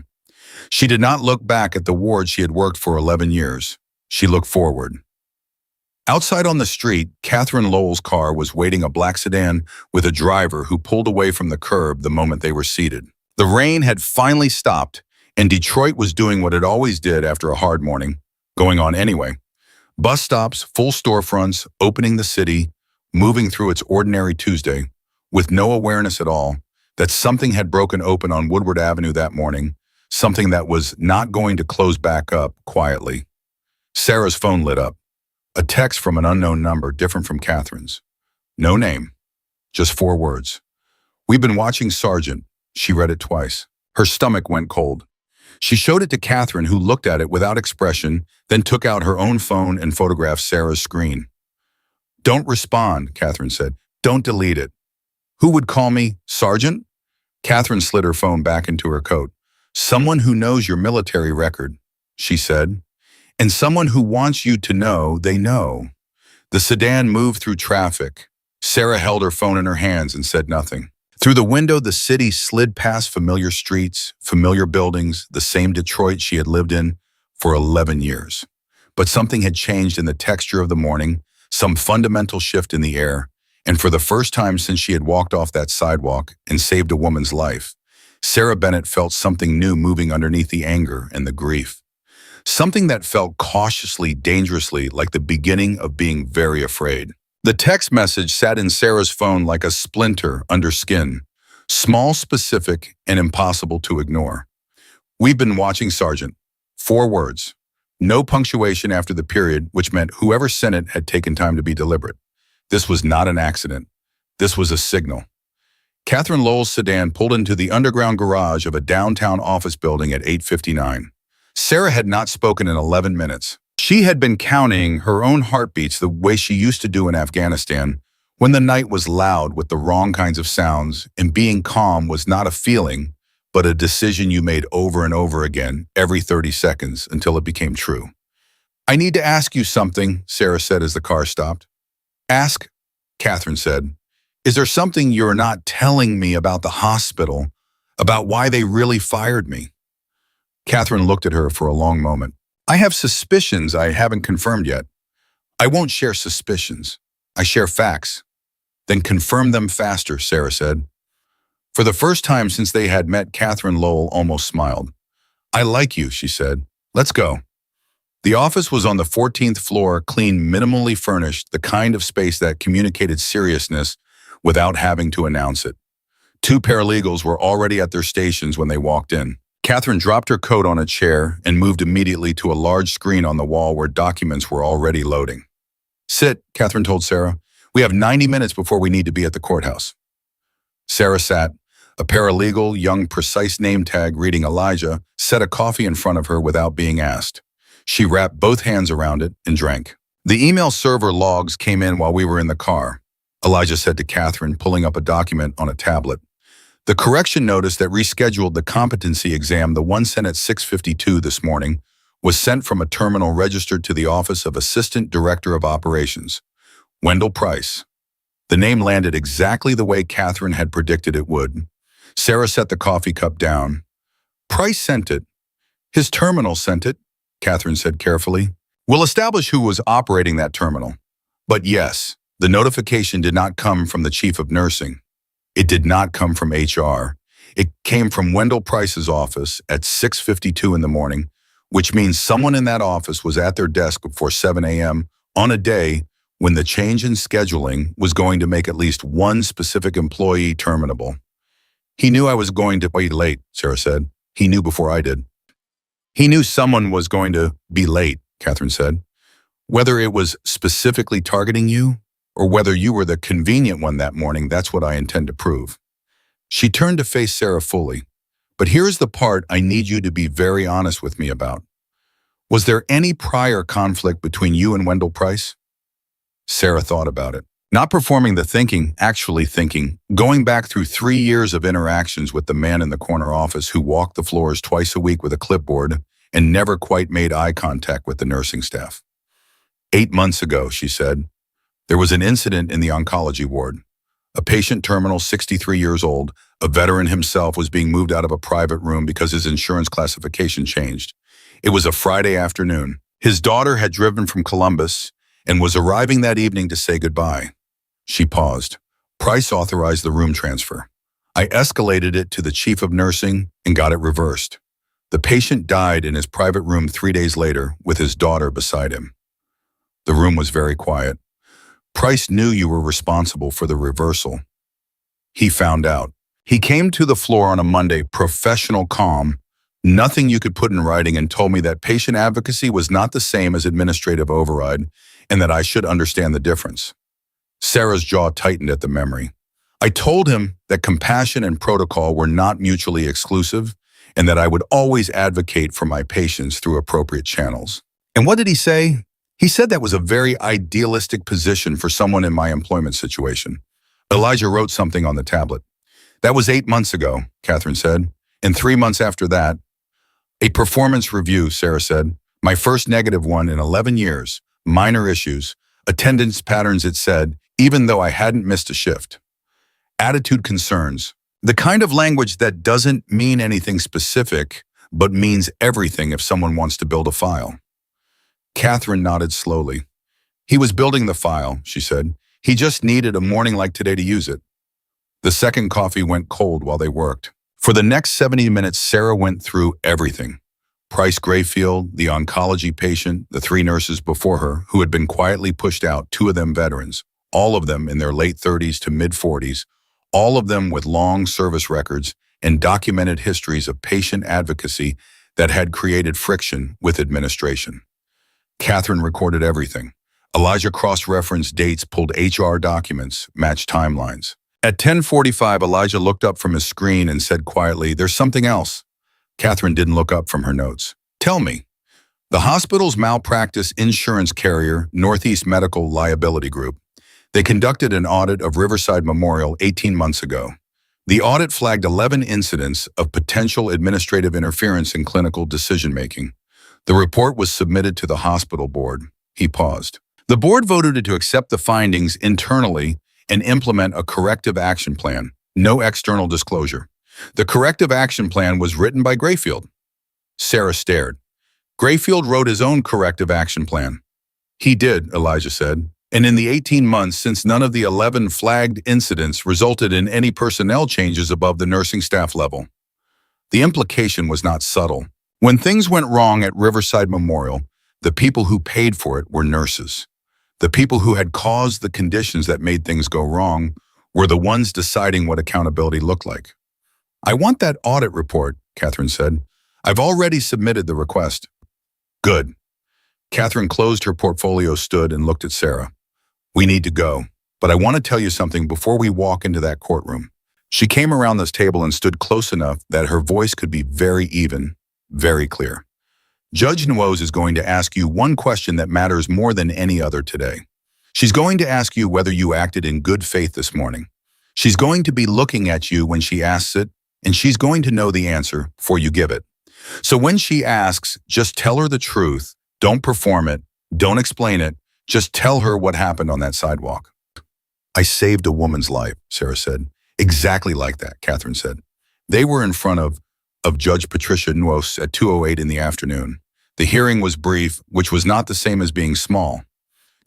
She did not look back at the ward she had worked for 11 years. She looked forward. Outside on the street, Catherine Lowell's car was waiting, a black sedan with a driver who pulled away from the curb the moment they were seated. The rain had finally stopped, and Detroit was doing what it always did after a hard morning, going on anyway. Bus stops, full storefronts, opening the city, moving through its ordinary Tuesday, with no awareness at all that something had broken open on Woodward Avenue that morning, something that was not going to close back up quietly. Sarah's phone lit up. A text from an unknown number, different from Catherine's. No name, just 4 words. "We've been watching Sergeant." She read it twice. Her stomach went cold. She showed it to Catherine, who looked at it without expression, then took out her own phone and photographed Sarah's screen. "Don't respond," Catherine said. "Don't delete it." "Who would call me? Sergeant?" Catherine slid her phone back into her coat. "Someone who knows your military record," she said. "And someone who wants you to know they know." The sedan moved through traffic. Sarah held her phone in her hands and said nothing. Through the window, the city slid past familiar streets, familiar buildings, the same Detroit she had lived in for 11 years. But something had changed in the texture of the morning, some fundamental shift in the air, and for the first time since she had walked off that sidewalk and saved a woman's life, Sarah Bennett felt something new moving underneath the anger and the grief. Something that felt cautiously, dangerously like the beginning of being very afraid. The text message sat in Sarah's phone like a splinter under skin, small, specific, and impossible to ignore. "We've been watching Sergeant." 4 words. No punctuation after the period, which meant whoever sent it had taken time to be deliberate. This was not an accident. This was a signal. Catherine Lowell's sedan pulled into the underground garage of a downtown office building at 8:59. Sarah had not spoken in 11 minutes. She had been counting her own heartbeats the way she used to do in Afghanistan, when the night was loud with the wrong kinds of sounds, and being calm was not a feeling, but a decision you made over and over again every 30 seconds until it became true. "I need to ask you something," Sarah said as the car stopped. "Ask," Catherine said. "Is there something you're not telling me about the hospital, about why they really fired me?" Catherine looked at her for a long moment. "I have suspicions I haven't confirmed yet." "I won't share suspicions. I share facts." "Then confirm them faster," Sarah said. For the first time since they had met, Catherine Lowell almost smiled. "I like you," she said. "Let's go." The office was on the 14th floor, clean, minimally furnished, the kind of space that communicated seriousness without having to announce it. 2 paralegals were already at their stations when they walked in. Catherine dropped her coat on a chair and moved immediately to a large screen on the wall where documents were already loading. "Sit," Catherine told Sarah. "We have 90 minutes before we need to be at the courthouse." Sarah sat. A paralegal, young, precise name tag reading Elijah, set a coffee in front of her without being asked. She wrapped both hands around it and drank. "The email server logs came in while we were in the car," Elijah said to Catherine, pulling up a document on a tablet. "The correction notice that rescheduled the competency exam, the one sent at 6:52 this morning, was sent from a terminal registered to the Office of Assistant Director of Operations, Wendell Price." The name landed exactly the way Catherine had predicted it would. Sarah set the coffee cup down. "Price sent it. His terminal sent it," Catherine said carefully. "We'll establish who was operating that terminal. But yes, the notification did not come from the chief of nursing. It did not come from HR. It came from Wendell Price's office at 6:52 in the morning, which means someone in that office was at their desk before 7 a.m. on a day when the change in scheduling was going to make at least one specific employee terminable. He knew I was going to be late, Sarah said. He knew before I did. He knew someone was going to be late, Catherine said. Whether it was specifically targeting you or whether you were the convenient one that morning, that's what I intend to prove. She turned to face Sarah fully. But here's the part I need you to be very honest with me about. Was there any prior conflict between you and Wendell Price? Sarah thought about it. Not performing the thinking, actually thinking, going back through 3 years of interactions with the man in the corner office who walked the floors twice a week with a clipboard and never quite made eye contact with the nursing staff. 8 months ago, she said, there was an incident in the oncology ward. A patient terminal, 63 years old, a veteran himself, was being moved out of a private room because his insurance classification changed. It was a Friday afternoon. His daughter had driven from Columbus and was arriving that evening to say goodbye. She paused. Price authorized the room transfer. I escalated it to the chief of nursing and got it reversed. The patient died in his private room 3 days later with his daughter beside him. The room was very quiet. Price knew you were responsible for the reversal. He found out. He came to the floor on a Monday, professional, calm, nothing you could put in writing, and told me that patient advocacy was not the same as administrative override and that I should understand the difference. Sarah's jaw tightened at the memory. I told him that compassion and protocol were not mutually exclusive and that I would always advocate for my patients through appropriate channels. And what did he say? He said that was a very idealistic position for someone in my employment situation. Elijah wrote something on the tablet. That was 8 months ago, Catherine said. And 3 months after that, a performance review, Sarah said. My first negative one in 11 years. Minor issues. Attendance patterns, it said, even though I hadn't missed a shift. Attitude concerns. The kind of language that doesn't mean anything specific, but means everything if someone wants to build a file. Catherine nodded slowly. He was building the file, she said. He just needed a morning like today to use it. The second coffee went cold while they worked. For the next 70 minutes, Sarah went through everything. Price Grayfield, the oncology patient, the 3 nurses before her who had been quietly pushed out, 2 of them veterans, all of them in their late 30s to mid-40s, all of them with long service records and documented histories of patient advocacy that had created friction with administration. Catherine recorded everything. Elijah cross-referenced dates, pulled HR documents, matched timelines. At 10:45, Elijah looked up from his screen and said quietly, "There's something else." Catherine didn't look up from her notes. "Tell me." The hospital's malpractice insurance carrier, Northeast Medical Liability Group. They conducted an audit of Riverside Memorial 18 months ago. The audit flagged 11 incidents of potential administrative interference in clinical decision-making. The report was submitted to the hospital board. He paused. The board voted to accept the findings internally and implement a corrective action plan. No external disclosure. The corrective action plan was written by Grayfield. Sarah stared. Grayfield wrote his own corrective action plan. He did, Elijah said. And in the 18 months since none of the 11 flagged incidents resulted in any personnel changes above the nursing staff level. The implication was not subtle. When things went wrong at Riverside Memorial, the people who paid for it were nurses. The people who had caused the conditions that made things go wrong were the ones deciding what accountability looked like. I want that audit report, Catherine said. I've already submitted the request. Good. Catherine closed her portfolio, stood, and looked at Sarah. We need to go, but I want to tell you something before we walk into that courtroom. She came around this table and stood close enough that her voice could be very even, very clear. Judge Nuose is going to ask you one question that matters more than any other today. She's going to ask you whether you acted in good faith this morning. She's going to be looking at you when she asks it, and she's going to know the answer before you give it. So when she asks, just tell her the truth. Don't perform it. Don't explain it. Just tell her what happened on that sidewalk. I saved a woman's life, Sarah said. Exactly like that, Catherine said. They were in front of Judge Patricia Nuose at 2:08 in the afternoon. The hearing was brief, which was not the same as being small.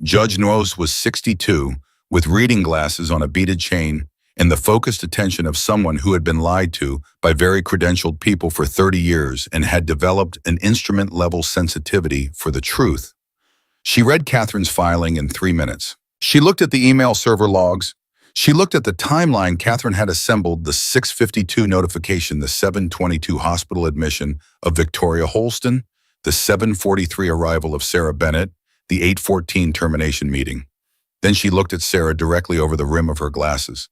Judge Nuose was 62, with reading glasses on a beaded chain, and the focused attention of someone who had been lied to by very credentialed people for 30 years and had developed an instrument-level sensitivity for the truth. She read Catherine's filing in 3 minutes. She looked at the email server logs. She looked at the timeline Catherine had assembled, the 6:52 notification, the 7:22 hospital admission of Victoria Holston, the 7:43 arrival of Sarah Bennett, the 8:14 termination meeting. Then she looked at Sarah directly over the rim of her glasses.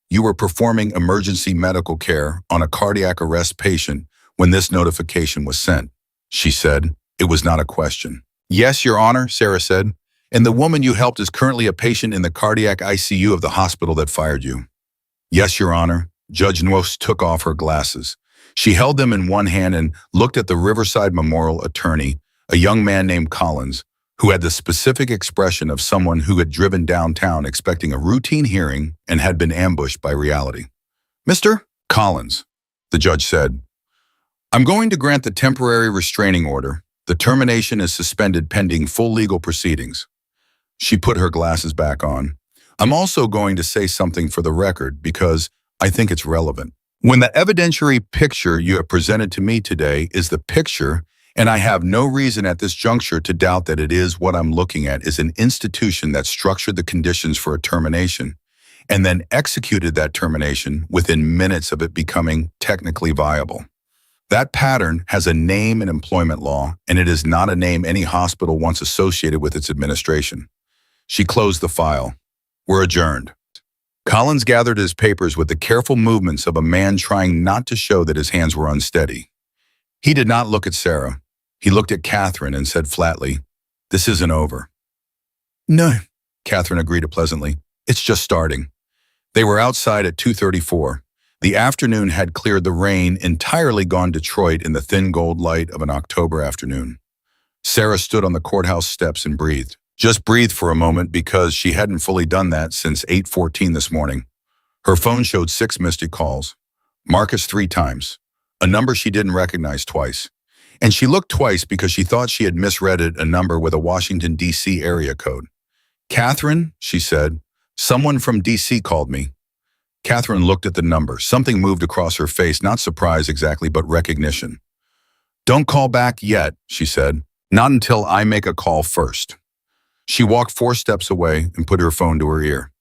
You were performing emergency medical care on a cardiac arrest patient when this notification was sent, she said. It was not a question. Yes, Your Honor, Sarah said. And the woman you helped is currently a patient in the cardiac ICU of the hospital that fired you. Yes, Your Honor. Judge Nwos took off her glasses. She held them in one hand and looked at the Riverside Memorial attorney, a young man named Collins, who had the specific expression of someone who had driven downtown expecting a routine hearing and had been ambushed by reality. Mr. Collins, the judge said, I'm going to grant the temporary restraining order. The termination is suspended pending full legal proceedings. She put her glasses back on. I'm also going to say something for the record because I think it's relevant. When the evidentiary picture you have presented to me today is the picture, and I have no reason at this juncture to doubt that it is what I'm looking at, is an institution that structured the conditions for a termination and then executed that termination within minutes of it becoming technically viable. That pattern has a name in employment law, and it is not a name any hospital wants associated with its administration. She closed the file. We're adjourned. Collins gathered his papers with the careful movements of a man trying not to show that his hands were unsteady. He did not look at Sarah. He looked at Catherine and said flatly, This isn't over. No, Catherine agreed pleasantly. It's just starting. They were outside at 2:34. The afternoon had cleared, the rain entirely gone Detroit in the thin gold light of an October afternoon. Sarah stood on the courthouse steps and breathed. Just breathed for a moment because she hadn't fully done that since 8:14 this morning. Her phone showed 6 missed calls. Marcus 3 times. A number she didn't recognize twice. And she looked twice because she thought she had misread it, a number with a Washington, D.C. area code. Catherine, she said, someone from D.C. called me. Catherine looked at the number. Something moved across her face, not surprise exactly, but recognition. Don't call back yet, she said. Not until I make a call first. She walked 4 steps away and put her phone to her ear.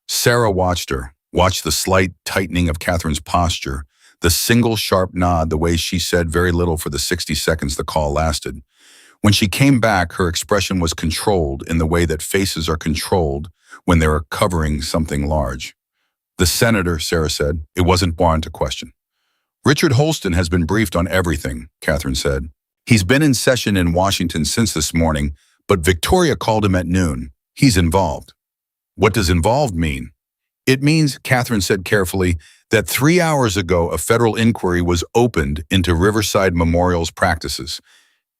Sarah watched her, watched the slight tightening of Catherine's posture, the single sharp nod, the way she said very little for the 60 seconds the call lasted. When she came back, her expression was controlled in the way that faces are controlled when they are covering something large. The senator, Sarah said. It wasn't born to question. Richard Holston has been briefed on everything, Catherine said. He's been in session in Washington since this morning, but Victoria called him at noon. He's involved. What does involved mean? It means, Catherine said carefully, that 3 hours ago a federal inquiry was opened into Riverside Memorial's practices.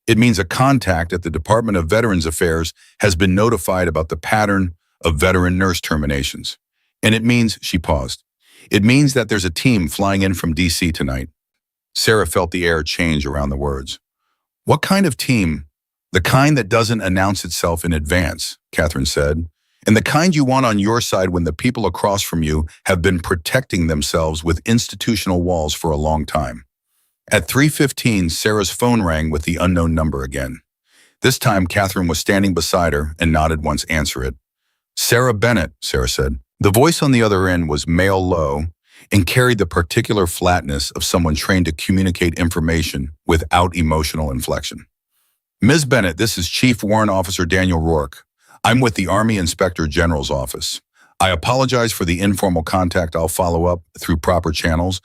It means a contact at the Department of Veterans Affairs has been notified about the pattern of veteran nurse terminations. And it means, she paused, it means that there's a team flying in from D.C. tonight. Sarah felt the air change around the words. What kind of team? The kind that doesn't announce itself in advance, Catherine said, and the kind you want on your side when the people across from you have been protecting themselves with institutional walls for a long time. At 3:15, Sarah's phone rang with the unknown number again. This time, Catherine was standing beside her and nodded once answer it. Sarah Bennett, Sarah said. The voice on the other end was male low and carried the particular flatness of someone trained to communicate information without emotional inflection. Ms. Bennett, this is Chief Warrant Officer Daniel Rourke. I'm with the Army Inspector General's office. I apologize for the informal contact. I'll follow up through proper channels,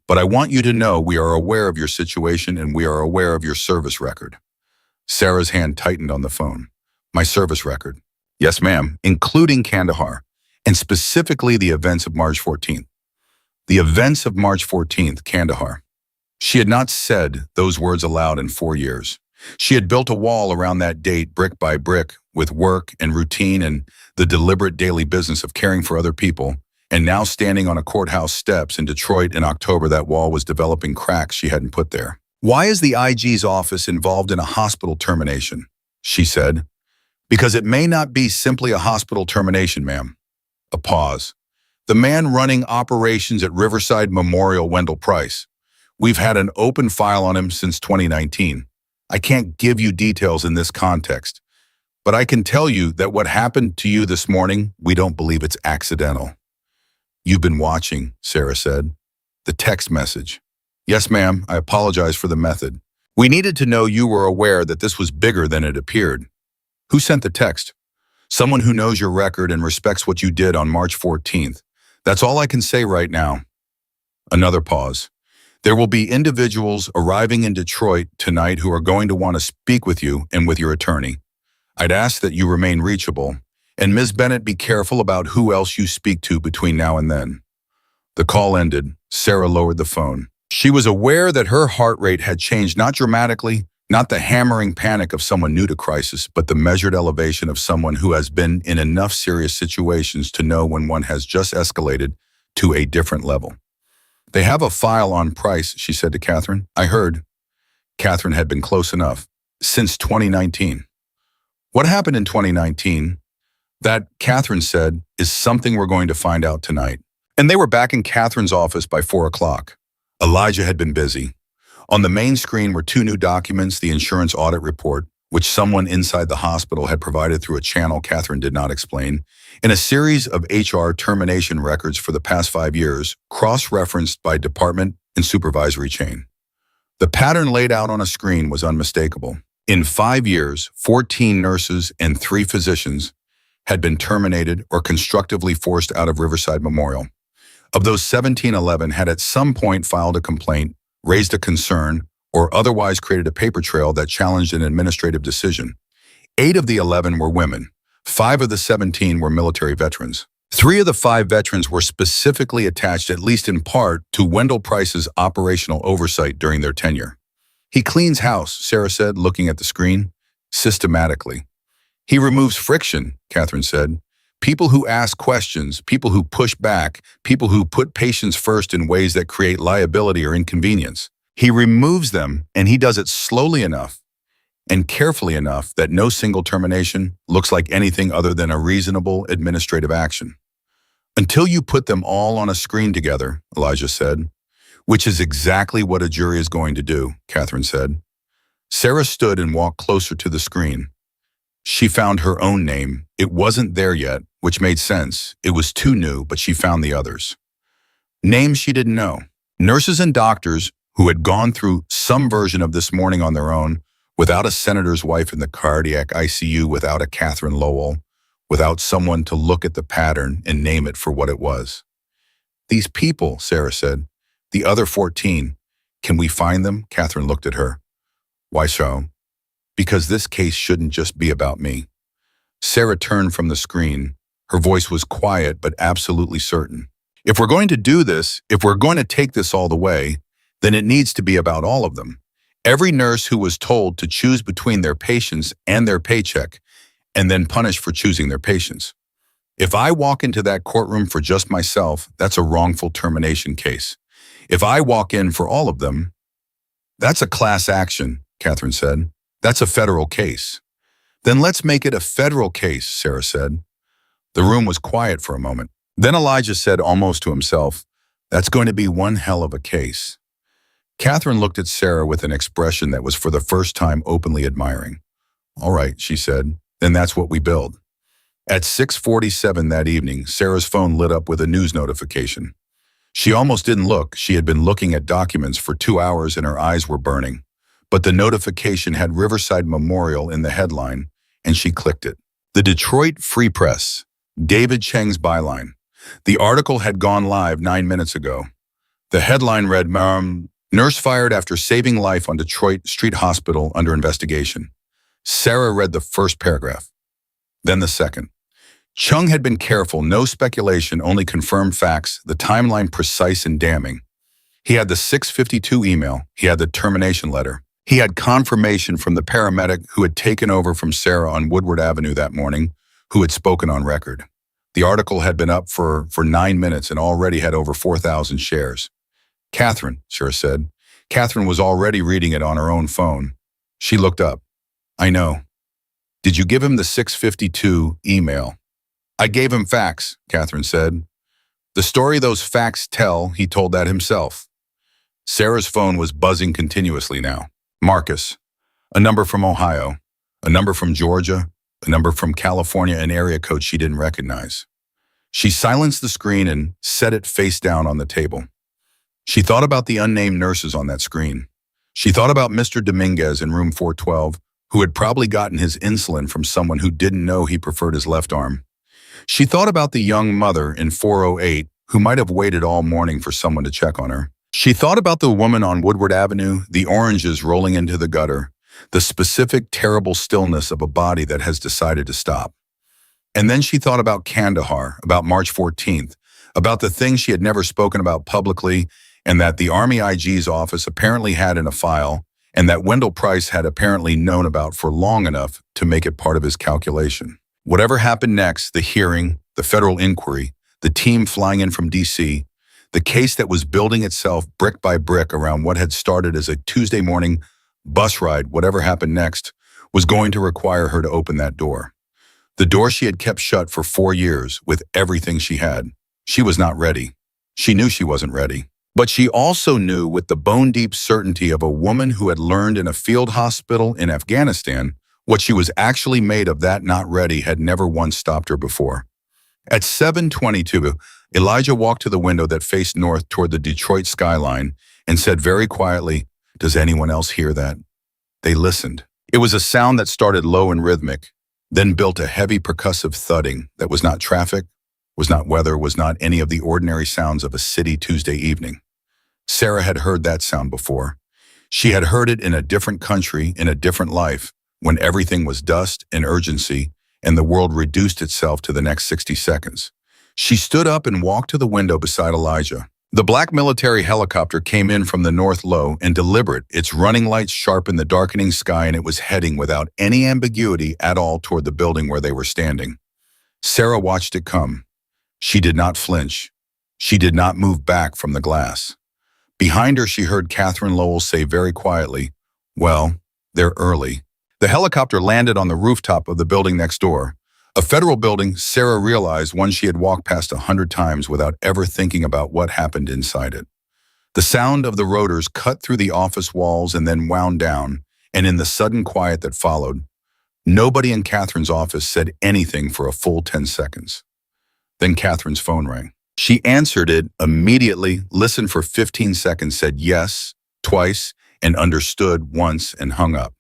but I want you to know we are aware of your situation and we are aware of your service record. Sarah's hand tightened on the phone. My service record. Yes, ma'am, including Kandahar, and specifically the events of March 14th. The events of March 14th, Kandahar. She had not said those words aloud in 4 years. She had built a wall around that date brick by brick with work and routine and the deliberate daily business of caring for other people, and now standing on a courthouse steps in Detroit in October, that wall was developing cracks she hadn't put there. Why is the IG's office involved in a hospital termination? She said. Because it may not be simply a hospital termination, ma'am. A pause. The man running operations at Riverside Memorial, Wendell Price. We've had an open file on him since 2019. I can't give you details in this context, but I can tell you that what happened to you this morning, we don't believe it's accidental. You've been watching, Sarah said. The text message. Yes, ma'am, I apologize for the method. We needed to know you were aware that this was bigger than it appeared. Who sent the text? Someone who knows your record and respects what you did on March 14th. That's all I can say right now. Another pause. There will be individuals arriving in Detroit tonight who are going to want to speak with you and with your attorney. I'd ask that you remain reachable, and Ms. Bennett, be careful about who else you speak to between now and then. The call ended. Sarah lowered the phone. She was aware that her heart rate had changed, not dramatically, not the hammering panic of someone new to crisis, but the measured elevation of someone who has been in enough serious situations to know when one has just escalated to a different level. They have a file on Price, she said to Catherine. I heard. Catherine had been close enough. Since 2019. What happened in 2019? That, Catherine said, is something we're going to find out tonight. And they were back in Catherine's office by 4 o'clock. Elijah had been busy. On the main screen were 2 new documents, the insurance audit report, which someone inside the hospital had provided through a channel Catherine did not explain, and a series of HR termination records for the past 5 years, cross-referenced by department and supervisory chain. The pattern laid out on a screen was unmistakable. In 5 years, 14 nurses and 3 physicians had been terminated or constructively forced out of Riverside Memorial. Of those, 11 had at some point filed a complaint, raised a concern, or otherwise created a paper trail that challenged an administrative decision. 8 of the 11 were women. 5 of the 17 were military veterans. 3 of the 5 veterans were specifically attached, at least in part, to Wendell Price's operational oversight during their tenure. He cleans house, Sarah said, looking at the screen, systematically. He removes friction, Catherine said. People who ask questions, people who push back, people who put patients first in ways that create liability or inconvenience. He removes them, and he does it slowly enough and carefully enough that no single termination looks like anything other than a reasonable administrative action. Until you put them all on a screen together, Elijah said, which is exactly what a jury is going to do, Catherine said. Sarah stood and walked closer to the screen. She found her own name. It wasn't there yet, which made sense. It was too new, but she found the others. Names she didn't know. Nurses and doctors who had gone through some version of this morning on their own, without a senator's wife in the cardiac ICU, without a Catherine Lowell, without someone to look at the pattern and name it for what it was. These people, Sarah said, the other 14, can we find them? Catherine looked at her. Why so? Because this case shouldn't just be about me. Sarah turned from the screen. Her voice was quiet but absolutely certain. If we're going to do this, if we're going to take this all the way, then it needs to be about all of them. Every nurse who was told to choose between their patients and their paycheck, and then punished for choosing their patients. If I walk into that courtroom for just myself, that's a wrongful termination case. If I walk in for all of them, that's a class action, Catherine said. That's a federal case. Then let's make it a federal case, Sarah said. The room was quiet for a moment. Then Elijah said almost to himself, that's going to be one hell of a case. Catherine looked at Sarah with an expression that was for the first time openly admiring. All right, she said, then that's what we build. At 6:47 that evening, Sarah's phone lit up with a news notification. She almost didn't look. She had been looking at documents for 2 hours and her eyes were burning. But the notification had Riverside Memorial in the headline, and she clicked it. The Detroit Free Press, David Cheng's byline. The article had gone live 9 minutes ago. The headline read, Nurse fired after saving life on Detroit Street Hospital under investigation. Sarah read the first paragraph, then the second. Chung had been careful, no speculation, only confirmed facts, the timeline precise and damning. He had the 6:52 email, he had the termination letter. He had confirmation from the paramedic who had taken over from Sarah on Woodward Avenue that morning, who had spoken on record. The article had been up for 9 minutes and already had over 4,000 shares. Catherine, Sarah said. Catherine was already reading it on her own phone. She looked up. I know. Did you give him the 6:52 email? I gave him facts, Catherine said. The story those facts tell, he told that himself. Sarah's phone was buzzing continuously now. Marcus, a number from Ohio, a number from Georgia, a number from California, an area code she didn't recognize. She silenced the screen and set it face down on the table. She thought about the unnamed nurses on that screen. She thought about Mr. Dominguez in room 412, who had probably gotten his insulin from someone who didn't know he preferred his left arm. She thought about the young mother in 408 who might have waited all morning for someone to check on her. She thought about the woman on Woodward Avenue, the oranges rolling into the gutter, the specific terrible stillness of a body that has decided to stop. And then she thought about Kandahar, about March 14th, about the things she had never spoken about publicly and that the Army IG's office apparently had in a file and that Wendell Price had apparently known about for long enough to make it part of his calculation. Whatever happened next, the hearing, the federal inquiry, the team flying in from D.C., the case that was building itself brick by brick around what had started as a Tuesday morning bus ride, whatever happened next, was going to require her to open that door. The door she had kept shut for 4 years with everything she had. She was not ready. She knew she wasn't ready. But she also knew with the bone-deep certainty of a woman who had learned in a field hospital in Afghanistan what she was actually made of. That not ready had never once stopped her before. At 7:22, Elijah walked to the window that faced north toward the Detroit skyline and said very quietly, "Does anyone else hear that?" They listened. It was a sound that started low and rhythmic, then built a heavy percussive thudding that was not traffic, was not weather, was not any of the ordinary sounds of a city Tuesday evening. Sarah had heard that sound before. She had heard it in a different country, in a different life, when everything was dust and urgency, and the world reduced itself to the next 60 seconds. She stood up and walked to the window beside Elijah. The black military helicopter came in from the north low and deliberate, its running lights sharp in the darkening sky, and it was heading without any ambiguity at all toward the building where they were standing. Sarah watched it come. She did not flinch. She did not move back from the glass. Behind her, she heard Catherine Lowell say very quietly, "Well, they're early." The helicopter landed on the rooftop of the building next door, a federal building Sarah realized one she had walked past 100 times without ever thinking about what happened inside it. The sound of the rotors cut through the office walls and then wound down, and in the sudden quiet that followed, nobody in Catherine's office said anything for a full 10 seconds. Then Catherine's phone rang. She answered it immediately, listened for 15 seconds, said yes, twice, and understood once, and hung up.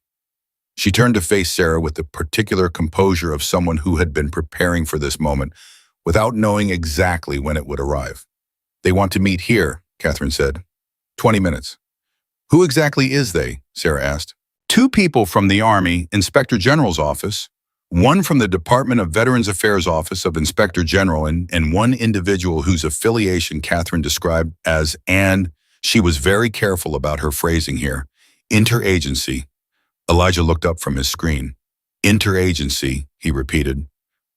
She turned to face Sarah with the particular composure of someone who had been preparing for this moment without knowing exactly when it would arrive. "They want to meet here," Catherine said. 20 minutes. "Who exactly is they?" Sarah asked. "Two people from the Army Inspector General's office, one from the Department of Veterans Affairs Office of Inspector General, and one individual whose affiliation Catherine described as, and she was very careful about her phrasing here, interagency." Elijah looked up from his screen. "Interagency," he repeated.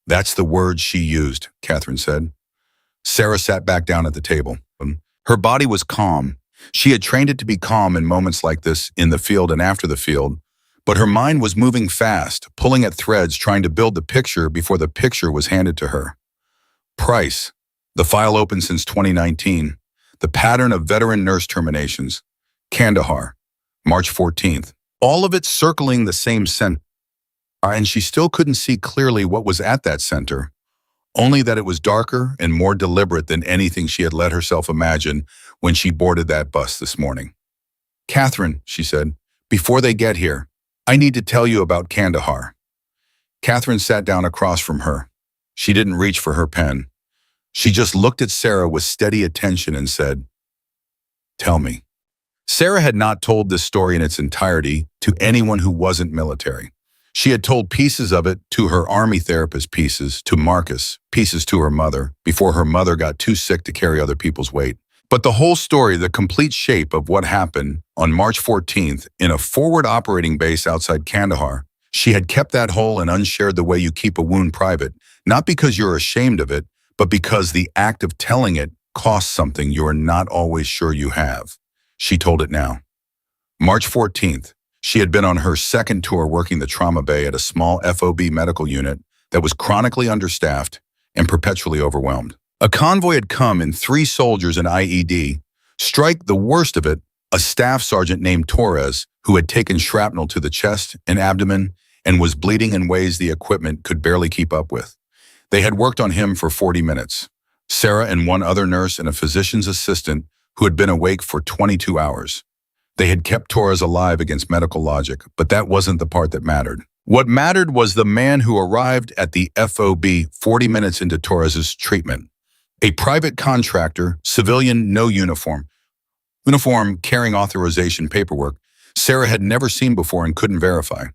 "That's the word she used," Catherine said. Sarah sat back down at the table. Her body was calm. She had trained it to be calm in moments like this, in the field and after the field, but her mind was moving fast, pulling at threads, trying to build the picture before the picture was handed to her. Price, the file open since 2019, the pattern of veteran nurse terminations, Kandahar, March 14th. All of it circling the same center, and she still couldn't see clearly what was at that center, only that it was darker and more deliberate than anything she had let herself imagine when she boarded that bus this morning. "Catherine," she said, "before they get here, I need to tell you about Kandahar." Catherine sat down across from her. She didn't reach for her pen. She just looked at Sarah with steady attention and said, "Tell me." Sarah had not told this story in its entirety to anyone who wasn't military. She had told pieces of it to her Army therapist, pieces to Marcus, pieces to her mother, before her mother got too sick to carry other people's weight. But the whole story, the complete shape of what happened on March 14th in a forward operating base outside Kandahar, she had kept that whole and unshared the way you keep a wound private, not because you're ashamed of it, but because the act of telling it costs something you're not always sure you have. She told it now. March 14th, she had been on her second tour working the trauma bay at a small FOB medical unit that was chronically understaffed and perpetually overwhelmed. A convoy had come and 3 soldiers in IED. Strike the worst of it, a staff sergeant named Torres, who had taken shrapnel to the chest and abdomen and was bleeding in ways the equipment could barely keep up with. They had worked on him for 40 minutes. Sarah and one other nurse and a physician's assistant who had been awake for 22 hours. They had kept Torres alive against medical logic, but that wasn't the part that mattered. What mattered was the man who arrived at the FOB 40 minutes into Torres's treatment. A private contractor, civilian, no uniform carrying authorization paperwork Sarah had never seen before and couldn't verify.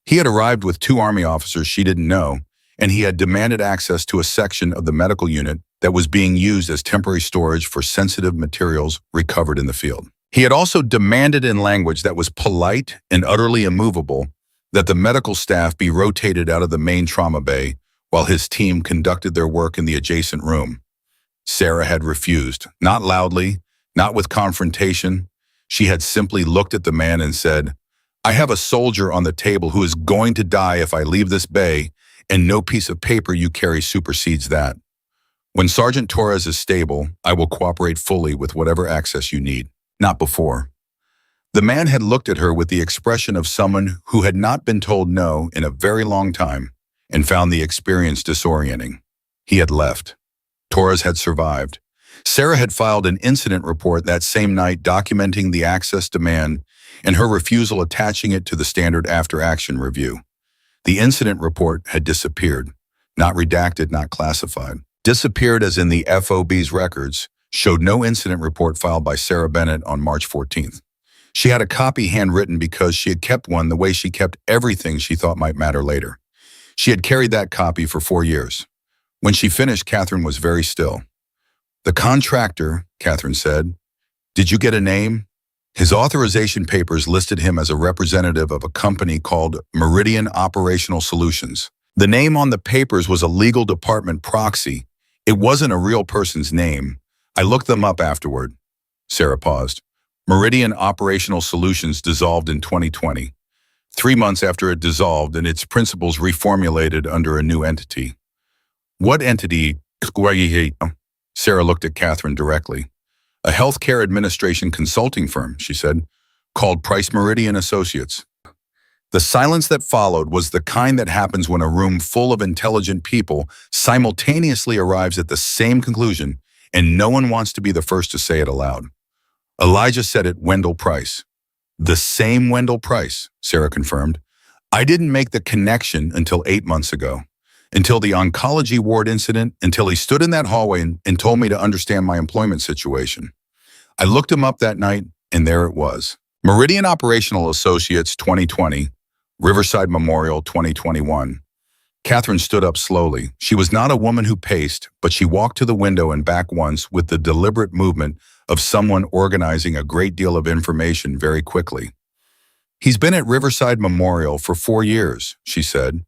He had arrived with 2 Army officers she didn't know, and he had demanded access to a section of the medical unit that was being used as temporary storage for sensitive materials recovered in the field. He had also demanded in language that was polite and utterly immovable that the medical staff be rotated out of the main trauma bay while his team conducted their work in the adjacent room. Sarah had refused, not loudly, not with confrontation. She had simply looked at the man and said, "I have a soldier on the table who is going to die if I leave this bay, and no piece of paper you carry supersedes that. When Sergeant Torres is stable, I will cooperate fully with whatever access you need, not before." The man had looked at her with the expression of someone who had not been told no in a very long time and found the experience disorienting. He had left. Torres had survived. Sarah had filed an incident report that same night documenting the access demand and her refusal attaching it to the standard after-action review. The incident report had disappeared, not redacted, not classified. Disappeared as in the FOB's records, showed no incident report filed by Sarah Bennett on March 14th. She had a copy handwritten because she had kept one the way she kept everything she thought might matter later. She had carried that copy for 4 years. When she finished, Catherine was very still. "The contractor," Catherine said, "did you get a name?" His authorization papers listed him as a representative of a company called Meridian Operational Solutions. The name on the papers was a legal department proxy. It wasn't a real person's name. I looked them up afterward. Sarah paused. Meridian Operational Solutions dissolved in 2020. 3 months after it dissolved and its principles reformulated under a new entity. "What entity?" Sarah looked at Catherine directly. "A healthcare administration consulting firm," she said, "called Price Meridian Associates." The silence that followed was the kind that happens when a room full of intelligent people simultaneously arrives at the same conclusion and no one wants to be the first to say it aloud. Elijah said it, "Wendell Price." "The same Wendell Price," Sarah confirmed. "I didn't make the connection until 8 months ago. Until the oncology ward incident, until he stood in that hallway and told me to understand my employment situation. I looked him up that night, and there it was. Meridian Operational Associates 2020, Riverside Memorial 2021. Catherine stood up slowly. She was not a woman who paced, but she walked to the window and back once with the deliberate movement of someone organizing a great deal of information very quickly. "He's been at Riverside Memorial for 4 years, she said.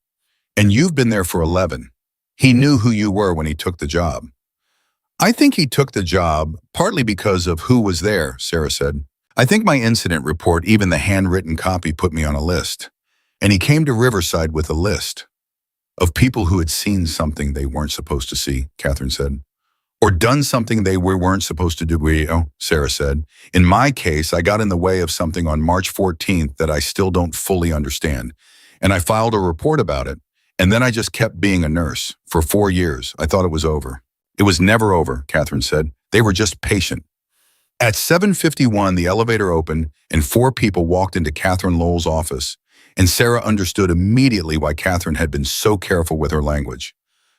"And you've been there for 11. He knew who you were when he took the job." "I think he took the job partly because of who was there," Sarah said. "I think my incident report, even the handwritten copy, put me on a list. And he came to Riverside with a list of people who had seen something they weren't supposed to see," Catherine said. "Or done something they weren't supposed to do," Sarah said. "In my case, I got in the way of something on March 14th that I still don't fully understand. And I filed a report about it. And then I just kept being a nurse. For 4 years, I thought it was over." "It was never over," Catherine said. "They were just patient." At 7:51, the elevator opened and 4 people walked into Catherine Lowell's office, and Sarah understood immediately why Catherine had been so careful with her language.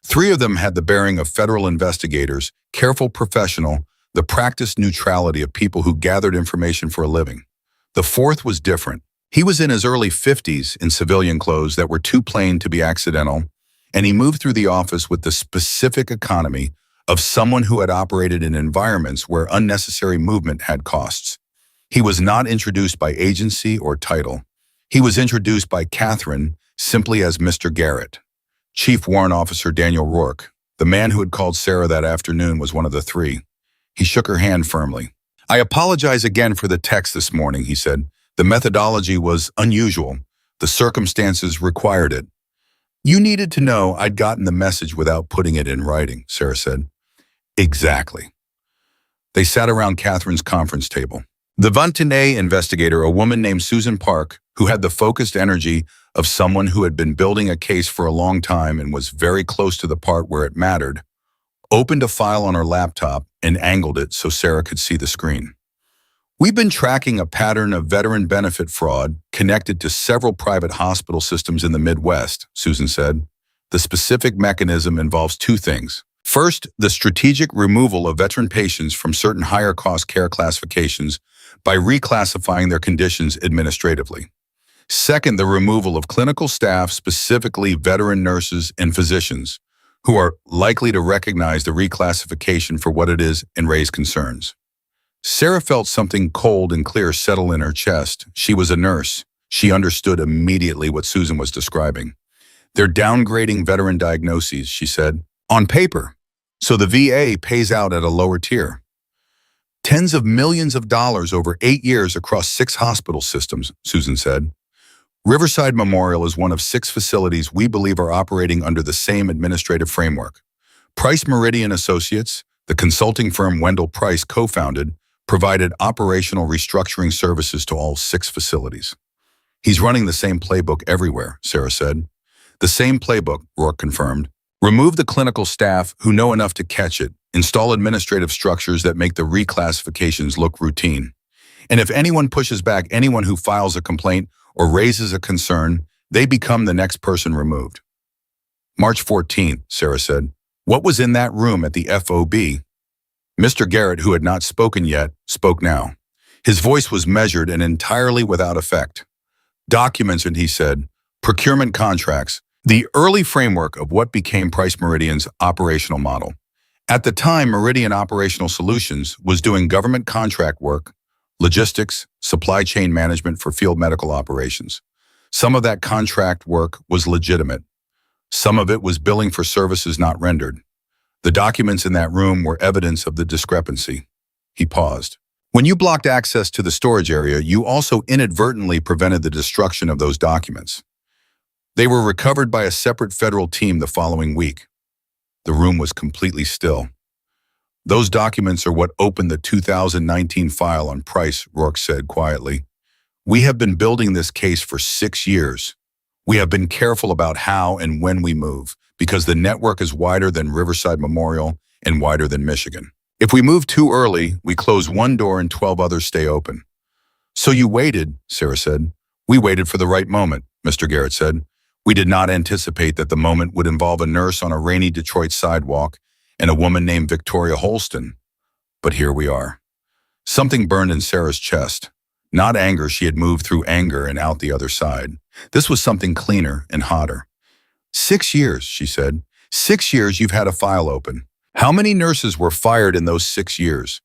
3 of them had the bearing of federal investigators, careful professional, the practiced neutrality of people who gathered information for a living. The 4th was different. He was in his early 50s in civilian clothes that were too plain to be accidental, and he moved through the office with the specific economy of someone who had operated in environments where unnecessary movement had costs. He was not introduced by agency or title. He was introduced by Catherine simply as Mr. Garrett. Chief Warrant Officer Daniel Rourke, the man who had called Sarah that afternoon, was one of the 3. He shook her hand firmly. "I apologize again for the text this morning," he said. "The methodology was unusual. The circumstances required it." "You needed to know I'd gotten the message without putting it in writing," Sarah said. Exactly. They sat around Catherine's conference table. The Vantinay investigator, a woman named Susan Park, who had the focused energy of someone who had been building a case for a long time and was very close to the part where it mattered, opened a file on her laptop and angled it so Sarah could see the screen. We've been tracking a pattern of veteran benefit fraud connected to several private hospital systems in the Midwest, Susan said. The specific mechanism involves two things. First, the strategic removal of veteran patients from certain higher-cost care classifications by reclassifying their conditions administratively. Second, the removal of clinical staff, specifically veteran nurses and physicians, who are likely to recognize the reclassification for what it is and raise concerns. Sarah felt something cold and clear settle in her chest. She was a nurse. She understood immediately what Susan was describing. They're downgrading veteran diagnoses, she said, on paper, so the VA pays out at a lower tier. Tens of millions of dollars over 8 years across 6 hospital systems, Susan said. Riverside Memorial is one of 6 facilities we believe are operating under the same administrative framework. Price Meridian Associates, the consulting firm Wendell Price co-founded, provided operational restructuring services to all 6 facilities. He's running the same playbook everywhere, Sarah said. The same playbook, Rourke confirmed. Remove the clinical staff who know enough to catch it. Install administrative structures that make the reclassifications look routine. And if anyone pushes back anyone who files a complaint or raises a concern, they become the next person removed. March 14th, Sarah said. What was in that room at the FOB? Mr. Garrett, who had not spoken yet, spoke now. His voice was measured and entirely without effect. Documents, and he said, procurement contracts, the early framework of what became Price Meridian's operational model. At the time, Meridian Operational Solutions was doing government contract work, logistics, supply chain management for field medical operations. Some of that contract work was legitimate. Some of it was billing for services not rendered. The documents in that room were evidence of the discrepancy. He paused. When you blocked access to the storage area, you also inadvertently prevented the destruction of those documents. They were recovered by a separate federal team the following week. The room was completely still. Those documents are what opened the 2019 file on Price, Rourke said quietly. We have been building this case for 6 years. We have been careful about how and when we move, because the network is wider than Riverside Memorial and wider than Michigan. If we move too early, we close one door and 12 others stay open. So you waited, Sarah said. We waited for the right moment, Mr. Garrett said. We did not anticipate that the moment would involve a nurse on a rainy Detroit sidewalk and a woman named Victoria Holston. But here we are. Something burned in Sarah's chest. Not anger, she had moved through anger and out the other side. This was something cleaner and hotter. 6 years, she said. 6 years you've had a file open. How many nurses were fired in those 6 years?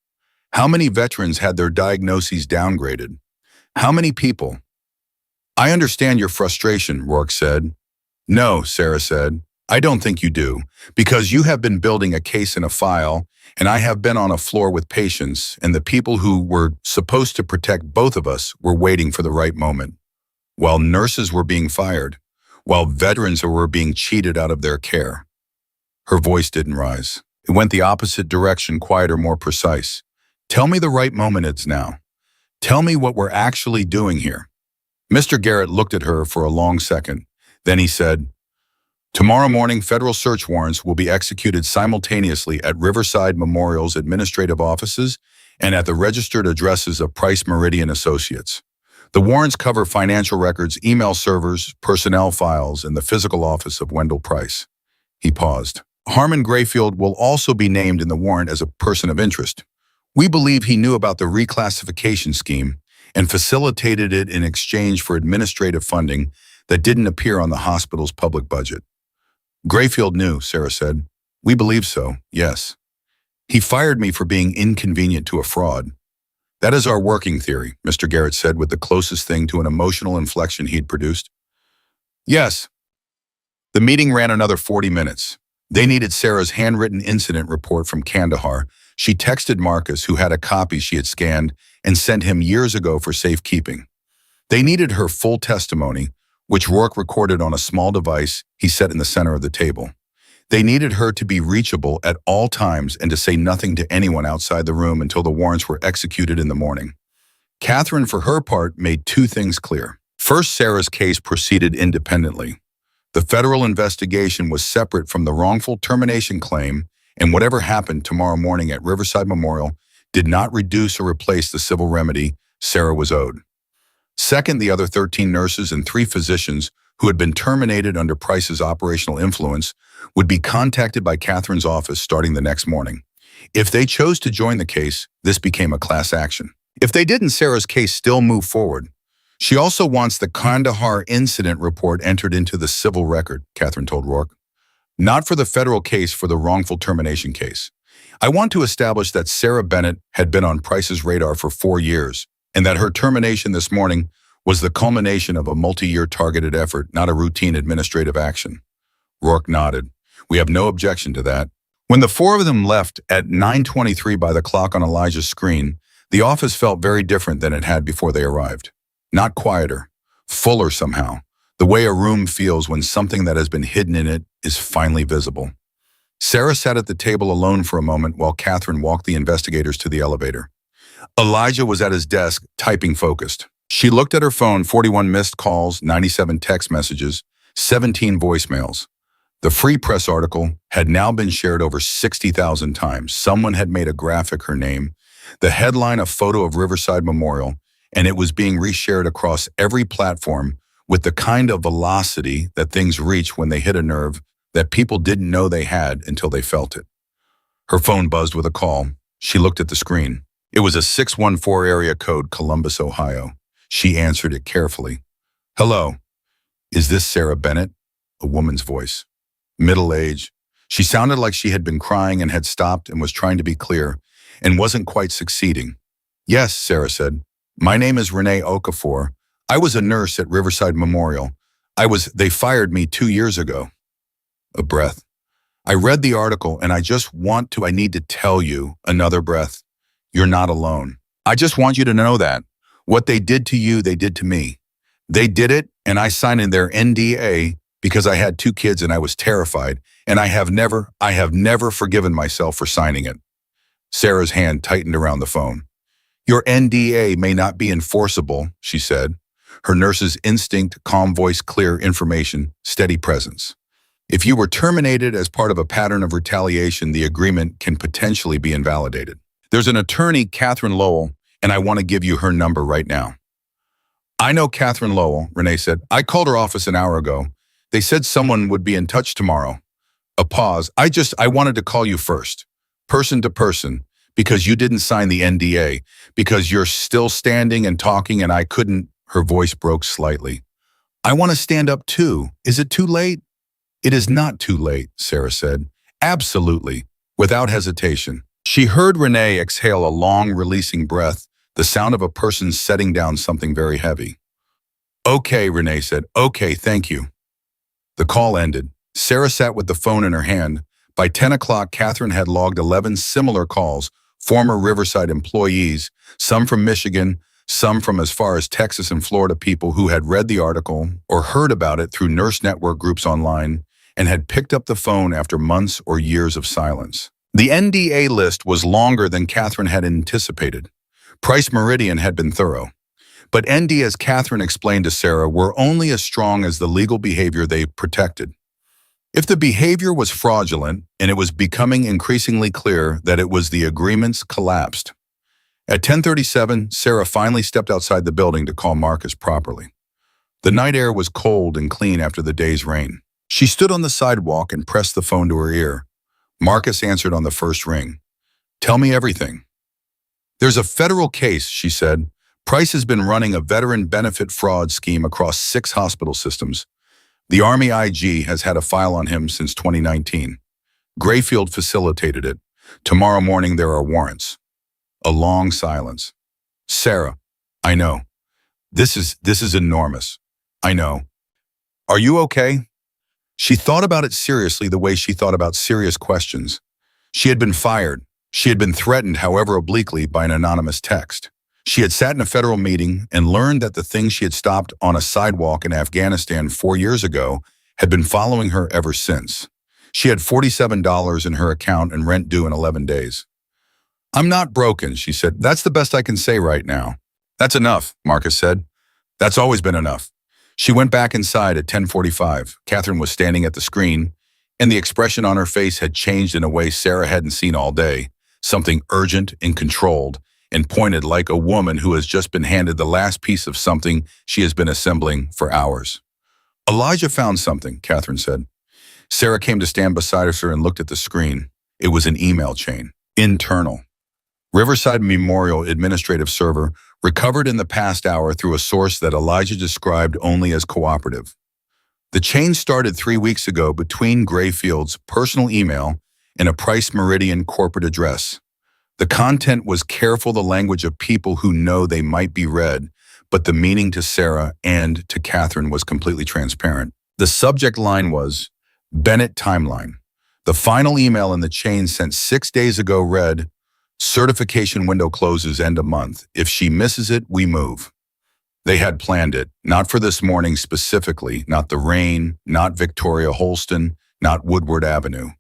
How many veterans had their diagnoses downgraded? How many people? I understand your frustration, Rourke said. No, Sarah said. I don't think you do, because you have been building a case in a file, and I have been on a floor with patients, and the people who were supposed to protect both of us were waiting for the right moment. While nurses were being fired, while veterans were being cheated out of their care. Her voice didn't rise. It went the opposite direction, quieter, more precise. Tell me the right moment is now. Tell me what we're actually doing here. Mr. Garrett looked at her for a long second. Then he said, tomorrow morning, federal search warrants will be executed simultaneously at Riverside Memorial's administrative offices and at the registered addresses of Price Meridian Associates. The warrants cover financial records, email servers, personnel files, and the physical office of Wendell Price. He paused. Harmon Grayfield will also be named in the warrant as a person of interest. We believe he knew about the reclassification scheme and facilitated it in exchange for administrative funding that didn't appear on the hospital's public budget. Grayfield knew, Sarah said. We believe so, yes. He fired me for being inconvenient to a fraud. That is our working theory, Mr. Garrett said with the closest thing to an emotional inflection he'd produced. Yes. The meeting ran another 40 minutes. They needed Sarah's handwritten incident report from Kandahar. She texted Marcus, who had a copy she had scanned and sent him years ago for safekeeping. They needed her full testimony, which Rourke recorded on a small device he set in the center of the table. They needed her to be reachable at all times and to say nothing to anyone outside the room until the warrants were executed in the morning. Catherine, for her part, made two things clear. First, Sarah's case proceeded independently. The federal investigation was separate from the wrongful termination claim, and whatever happened tomorrow morning at Riverside Memorial did not reduce or replace the civil remedy Sarah was owed. Second, the other 13 nurses and 3 physicians who had been terminated under Price's operational influence would be contacted by Catherine's office starting the next morning. If they chose to join the case, this became a class action. If they didn't, Sarah's case still moved forward. She also wants the Kandahar incident report entered into the civil record, Catherine told Rourke. Not for the federal case, for the wrongful termination case. I want to establish that Sarah Bennett had been on Price's radar for 4 years, and that her termination this morning was the culmination of a multi-year targeted effort, not a routine administrative action. Rourke nodded. We have no objection to that. When the 4 of them left at 9:23 by the clock on Elijah's screen, the office felt very different than it had before they arrived. Not quieter, fuller somehow, the way a room feels when something that has been hidden in it is finally visible. Sarah sat at the table alone for a moment while Catherine walked the investigators to the elevator. Elijah was at his desk, typing focused. She looked at her phone, 41 missed calls, 97 text messages, 17 voicemails. The Free Press article had now been shared over 60,000 times. Someone had made a graphic, her name, the headline a photo of Riverside Memorial, and it was being reshared across every platform with the kind of velocity that things reach when they hit a nerve that people didn't know they had until they felt it. Her phone buzzed with a call. She looked at the screen. It was a 614 area code, Columbus, Ohio. She answered it carefully. Hello. Is this Sarah Bennett? A woman's voice. Middle age. She sounded like she had been crying and had stopped and was trying to be clear and wasn't quite succeeding. Yes, Sarah said. My name is Renee Okafor. I was a nurse at Riverside Memorial. They fired me 2 years ago. A breath. I read the article and I need to tell you, another breath. You're not alone. I just want you to know that. What they did to you, they did to me. They did it, and I signed in their NDA because I had 2 kids and I was terrified, and I have never forgiven myself for signing it. Sarah's hand tightened around the phone. Your NDA may not be enforceable, she said. Her nurse's instinct, calm voice, clear information, steady presence. If you were terminated as part of a pattern of retaliation, the agreement can potentially be invalidated. There's an attorney, Catherine Lowell, and I want to give you her number right now. I know Catherine Lowell, Renee said. I called her office an hour ago. They said someone would be in touch tomorrow. A pause. I wanted to call you first, person to person, because you didn't sign the NDA, because you're still standing and talking and I couldn't. Her voice broke slightly. I want to stand up too. Is it too late? It is not too late, Sarah said. Absolutely, without hesitation. She heard Renee exhale a long, releasing breath, the sound of a person setting down something very heavy. Okay, Renee said. Okay, thank you. The call ended. Sarah sat with the phone in her hand. By 10 o'clock, Catherine had logged 11 similar calls, former Riverside employees, some from Michigan, some from as far as Texas and Florida, people who had read the article or heard about it through nurse network groups online and had picked up the phone after months or years of silence. The NDA list was longer than Catherine had anticipated. Price Meridian had been thorough. But ND, as Catherine explained to Sarah, were only as strong as the legal behavior they protected. If the behavior was fraudulent, and it was becoming increasingly clear that it was, the agreements collapsed. At 10:37, Sarah finally stepped outside the building to call Marcus properly. The night air was cold and clean after the day's rain. She stood on the sidewalk and pressed the phone to her ear. Marcus answered on the first ring. Tell me everything. There's a federal case, she said. Price has been running a veteran benefit fraud scheme across 6 hospital systems. The Army IG has had a file on him since 2019. Grayfield facilitated it. Tomorrow morning there are warrants. A long silence. Sarah, I know. This is enormous. I know. Are you okay? She thought about it seriously, the way she thought about serious questions. She had been fired. She had been threatened, however obliquely, by an anonymous text. She had sat in a federal meeting and learned that the thing she had stopped on a sidewalk in Afghanistan 4 years ago had been following her ever since. She had $47 in her account and rent due in 11 days. I'm not broken, she said. That's the best I can say right now. That's enough, Marcus said. That's always been enough. She went back inside at 10:45. Catherine was standing at the screen, and the expression on her face had changed in a way Sarah hadn't seen all day, something urgent and controlled, and pointed like a woman who has just been handed the last piece of something she has been assembling for hours. Elijah found something, Catherine said. Sarah came to stand beside her and looked at the screen. It was an email chain. Internal. Riverside Memorial Administrative Server recovered in the past hour through a source that Elijah described only as cooperative. The chain started 3 weeks ago between Grayfield's personal email and a Price Meridian corporate address. The content was careful, the language of people who know they might be read, but the meaning to Sarah and to Catherine was completely transparent. The subject line was, Bennett Timeline. The final email in the chain sent 6 days ago read, certification window closes end of month. If she misses it, we move. They had planned it, not for this morning specifically, not the rain, not Victoria Holston, not Woodward Avenue.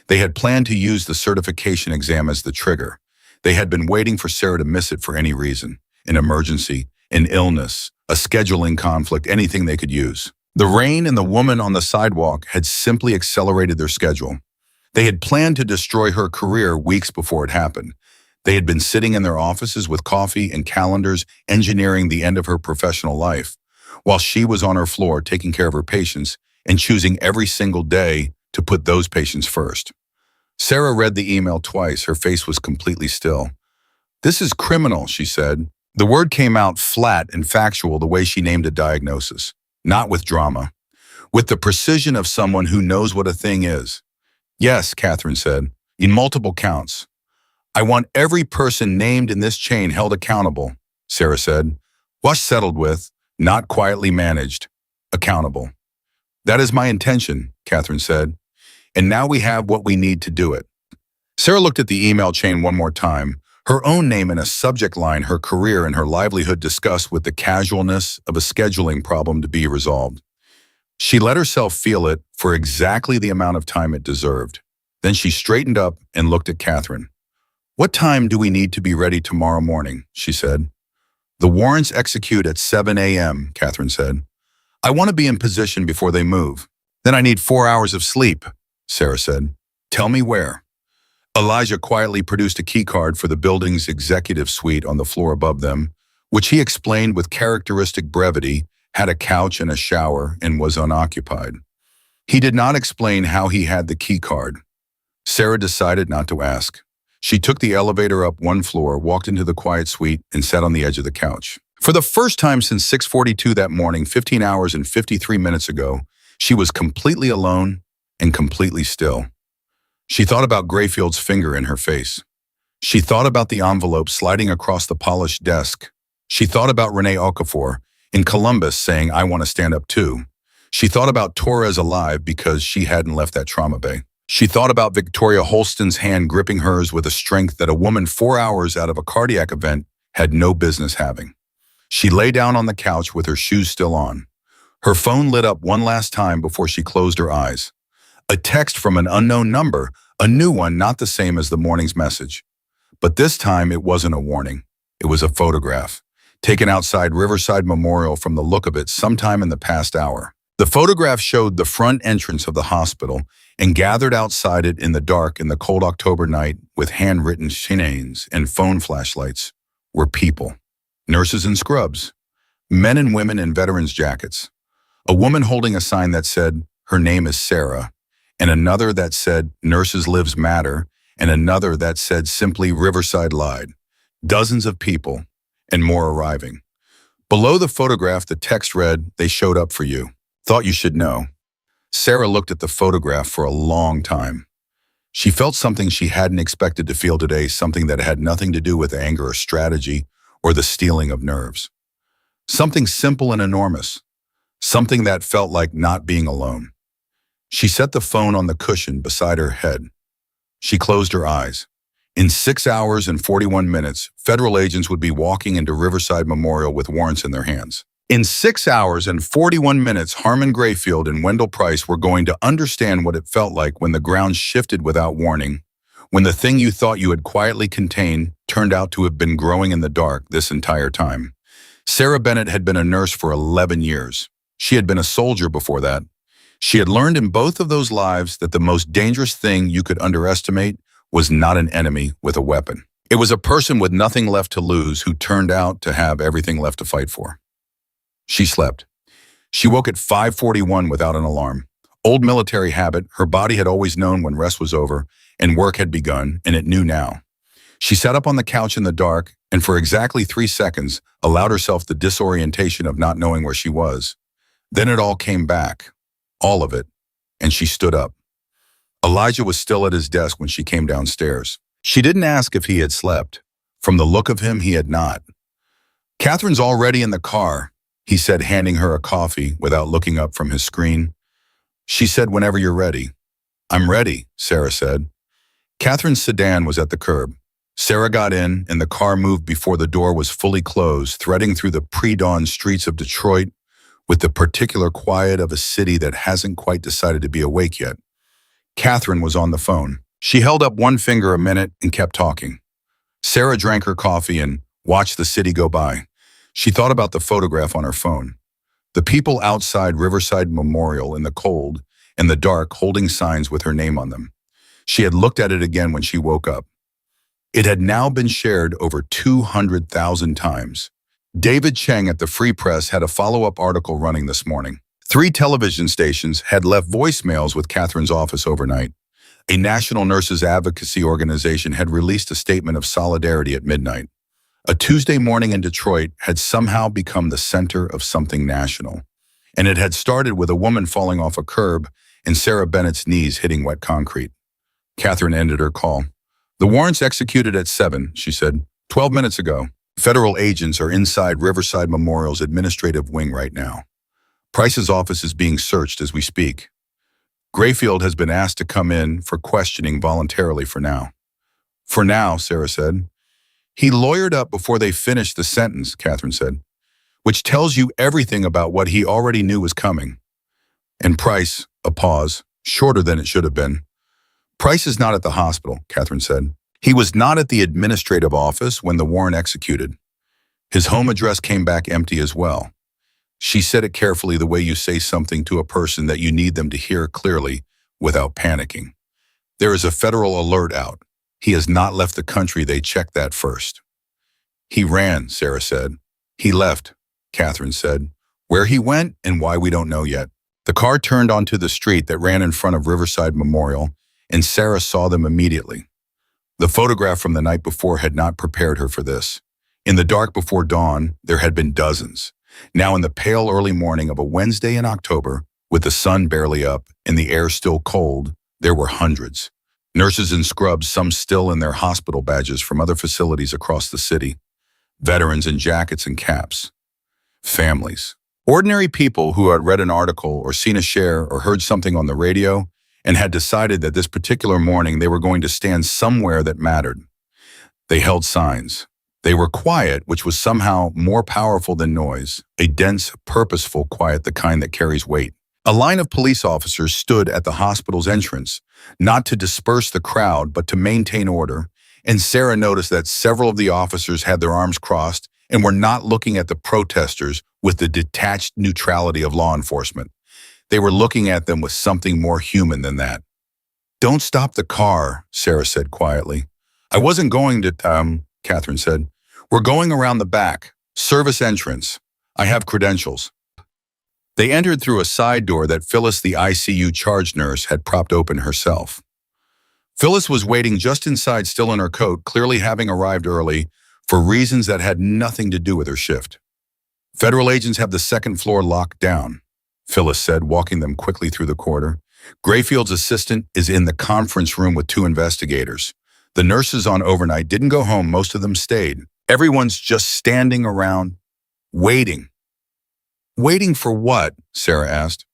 They had planned to use the certification exam as the trigger. They had been waiting for Sarah to miss it for any reason, an emergency, an illness, a scheduling conflict, anything they could use. The rain and the woman on the sidewalk had simply accelerated their schedule. They had planned to destroy her career weeks before it happened. They had been sitting in their offices with coffee and calendars, engineering the end of her professional life, while she was on her floor taking care of her patients and choosing every single day to put those patients first. Sarah read the email twice. Her face was completely still. This is criminal, she said. The word came out flat and factual the way she named a diagnosis, not with drama, with the precision of someone who knows what a thing is. Yes, Catherine said, in multiple counts. I want every person named in this chain held accountable, Sarah said. What's settled with, not quietly managed, accountable. That is my intention, Catherine said, and now we have what we need to do it. Sarah looked at the email chain one more time, her own name in a subject line, her career and her livelihood discussed with the casualness of a scheduling problem to be resolved. She let herself feel it for exactly the amount of time it deserved. Then she straightened up and looked at Catherine. What time do we need to be ready tomorrow morning? She said. The warrants execute at 7 a.m., Catherine said. I want to be in position before they move. Then I need 4 hours of sleep, Sarah said. Tell me where. Elijah quietly produced a key card for the building's executive suite on the floor above them, which he explained with characteristic brevity, had a couch and a shower and was unoccupied. He did not explain how he had the key card. Sarah decided not to ask. She took the elevator up one floor, walked into the quiet suite, and sat on the edge of the couch. For the first time since 6:42 that morning, 15 hours and 53 minutes ago, she was completely alone and completely still. She thought about Grayfield's finger in her face. She thought about the envelope sliding across the polished desk. She thought about Renee Okafor in Columbus saying, I want to stand up too. She thought about Torres alive because she hadn't left that trauma bay. She thought about Victoria Holston's hand gripping hers with a strength that a woman 4 hours out of a cardiac event had no business having. She lay down on the couch with her shoes still on. Her phone lit up one last time before she closed her eyes. A text from an unknown number, a new one, not the same as the morning's message. But this time it wasn't a warning. It was a photograph, taken outside Riverside Memorial from the look of it sometime in the past hour. The photograph showed the front entrance of the hospital, and gathered outside it in the dark in the cold October night with handwritten signs and phone flashlights were people, nurses in scrubs, men and women in veterans' jackets, a woman holding a sign that said, her name is Sarah, and another that said, nurses' lives matter, and another that said simply Riverside lied. Dozens of people, and more arriving. Below the photograph, the text read, they showed up for you. Thought you should know. Sarah looked at the photograph for a long time. She felt something she hadn't expected to feel today, something that had nothing to do with anger or strategy or the stealing of nerves. Something simple and enormous. Something that felt like not being alone. She set the phone on the cushion beside her head. She closed her eyes. In 6 hours and 41 minutes, federal agents would be walking into Riverside Memorial with warrants in their hands. In 6 hours and 41 minutes, Harmon Grayfield and Wendell Price were going to understand what it felt like when the ground shifted without warning, when the thing you thought you had quietly contained turned out to have been growing in the dark this entire time. Sarah Bennett had been a nurse for 11 years. She had been a soldier before that. She had learned in both of those lives that the most dangerous thing you could underestimate was not an enemy with a weapon. It was a person with nothing left to lose who turned out to have everything left to fight for. She slept. She woke at 5:41 without an alarm. Old military habit, her body had always known when rest was over and work had begun, and it knew now. She sat up on the couch in the dark and for exactly 3 seconds allowed herself the disorientation of not knowing where she was. Then it all came back, all of it, and she stood up. Elijah was still at his desk when she came downstairs. She didn't ask if he had slept. From the look of him, he had not. "Catherine's already in the car," he said, handing her a coffee without looking up from his screen. She said, "Whenever you're ready." "I'm ready," Sarah said. Catherine's sedan was at the curb. Sarah got in, and the car moved before the door was fully closed, threading through the pre-dawn streets of Detroit with the particular quiet of a city that hasn't quite decided to be awake yet. Catherine was on the phone. She held up one finger a minute and kept talking. Sarah drank her coffee and watched the city go by. She thought about the photograph on her phone. The people outside Riverside Memorial in the cold and the dark holding signs with her name on them. She had looked at it again when she woke up. It had now been shared over 200,000 times. David Cheng at the Free Press had a follow-up article running this morning. 3 television stations had left voicemails with Catherine's office overnight. A national nurses advocacy organization had released a statement of solidarity at midnight. A Tuesday morning in Detroit had somehow become the center of something national. And it had started with a woman falling off a curb and Sarah Bennett's knees hitting wet concrete. Catherine ended her call. "The warrants executed at 7, she said, 12 minutes ago. Federal agents are inside Riverside Memorial's administrative wing right now. Price's office is being searched as we speak. Grayfield has been asked to come in for questioning voluntarily for now." "For now," Sarah said. "He lawyered up before they finished the sentence," Catherine said, "which tells you everything about what he already knew was coming." And Price, a pause, shorter than it should have been. "Price is not at the hospital," Catherine said. "He was not at the administrative office when the warrant executed. His home address came back empty as well." She said it carefully, the way you say something to a person that you need them to hear clearly without panicking. "There is a federal alert out. He has not left the country. They checked that first." "He ran," Sarah said. "He left," Catherine said. "Where he went and why we don't know yet." The car turned onto the street that ran in front of Riverside Memorial, and Sarah saw them immediately. The photograph from the night before had not prepared her for this. In the dark before dawn, there had been dozens. Now in the pale early morning of a Wednesday in October, with the sun barely up and the air still cold, there were hundreds. Nurses in scrubs, some still in their hospital badges from other facilities across the city. Veterans in jackets and caps. Families. Ordinary people who had read an article or seen a share or heard something on the radio and had decided that this particular morning they were going to stand somewhere that mattered. They held signs. They were quiet, which was somehow more powerful than noise, a dense, purposeful quiet, the kind that carries weight. A line of police officers stood at the hospital's entrance, not to disperse the crowd, but to maintain order, and Sarah noticed that several of the officers had their arms crossed and were not looking at the protesters with the detached neutrality of law enforcement. They were looking at them with something more human than that. "Don't stop the car," Sarah said quietly. "I wasn't going to, Catherine said. "We're going around the back. Service entrance. I have credentials." They entered through a side door that Phyllis, the ICU charge nurse, had propped open herself. Phyllis was waiting just inside, still in her coat, clearly having arrived early for reasons that had nothing to do with her shift. "Federal agents have the second floor locked down," Phyllis said, walking them quickly through the corridor. "Grayfield's assistant is in the conference room with 2 investigators. The nurses on overnight didn't go home. Most of them stayed. Everyone's just standing around, waiting." "Waiting for what?" Sarah asked.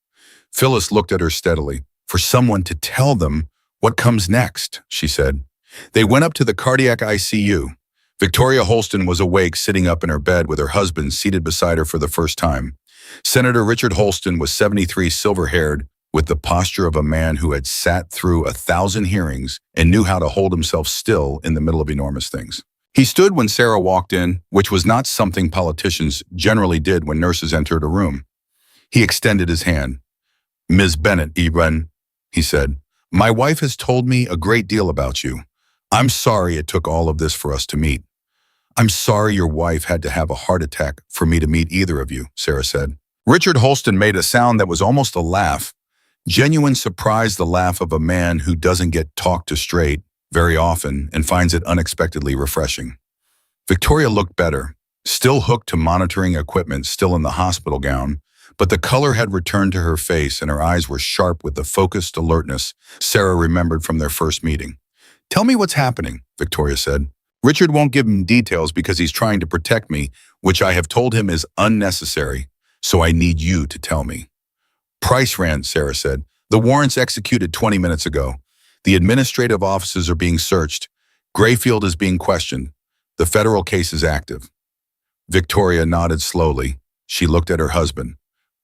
Phyllis looked at her steadily. "For someone to tell them what comes next," she said. "They went up to the cardiac ICU. Victoria Holston was awake, sitting up in her bed with her husband seated beside her for the first time. Senator Richard Holston was 73, silver-haired, with the posture of a man who had sat through 1,000 hearings and knew how to hold himself still in the middle of enormous things. He stood when Sarah walked in, which was not something politicians generally did when nurses entered a room. He extended his hand. "Ms. Bennett, he said, "my wife has told me a great deal about you. I'm sorry it took all of this for us to meet." "I'm sorry your wife had to have a heart attack for me to meet either of you," Sarah said. Richard Holston made a sound that was almost a laugh, genuine surprise, the laugh of a man who doesn't get talked to straight very often and finds it unexpectedly refreshing. Victoria looked better, still hooked to monitoring equipment, still in the hospital gown, but the color had returned to her face and her eyes were sharp with the focused alertness Sarah remembered from their first meeting. "Tell me what's happening," Victoria said. "Richard won't give him details because he's trying to protect me, which I have told him is unnecessary, so I need you to tell me." "Price ran," Sarah said. "The warrants executed 20 minutes ago. The administrative offices are being searched. Grayfield is being questioned. The federal case is active." Victoria nodded slowly. She looked at her husband.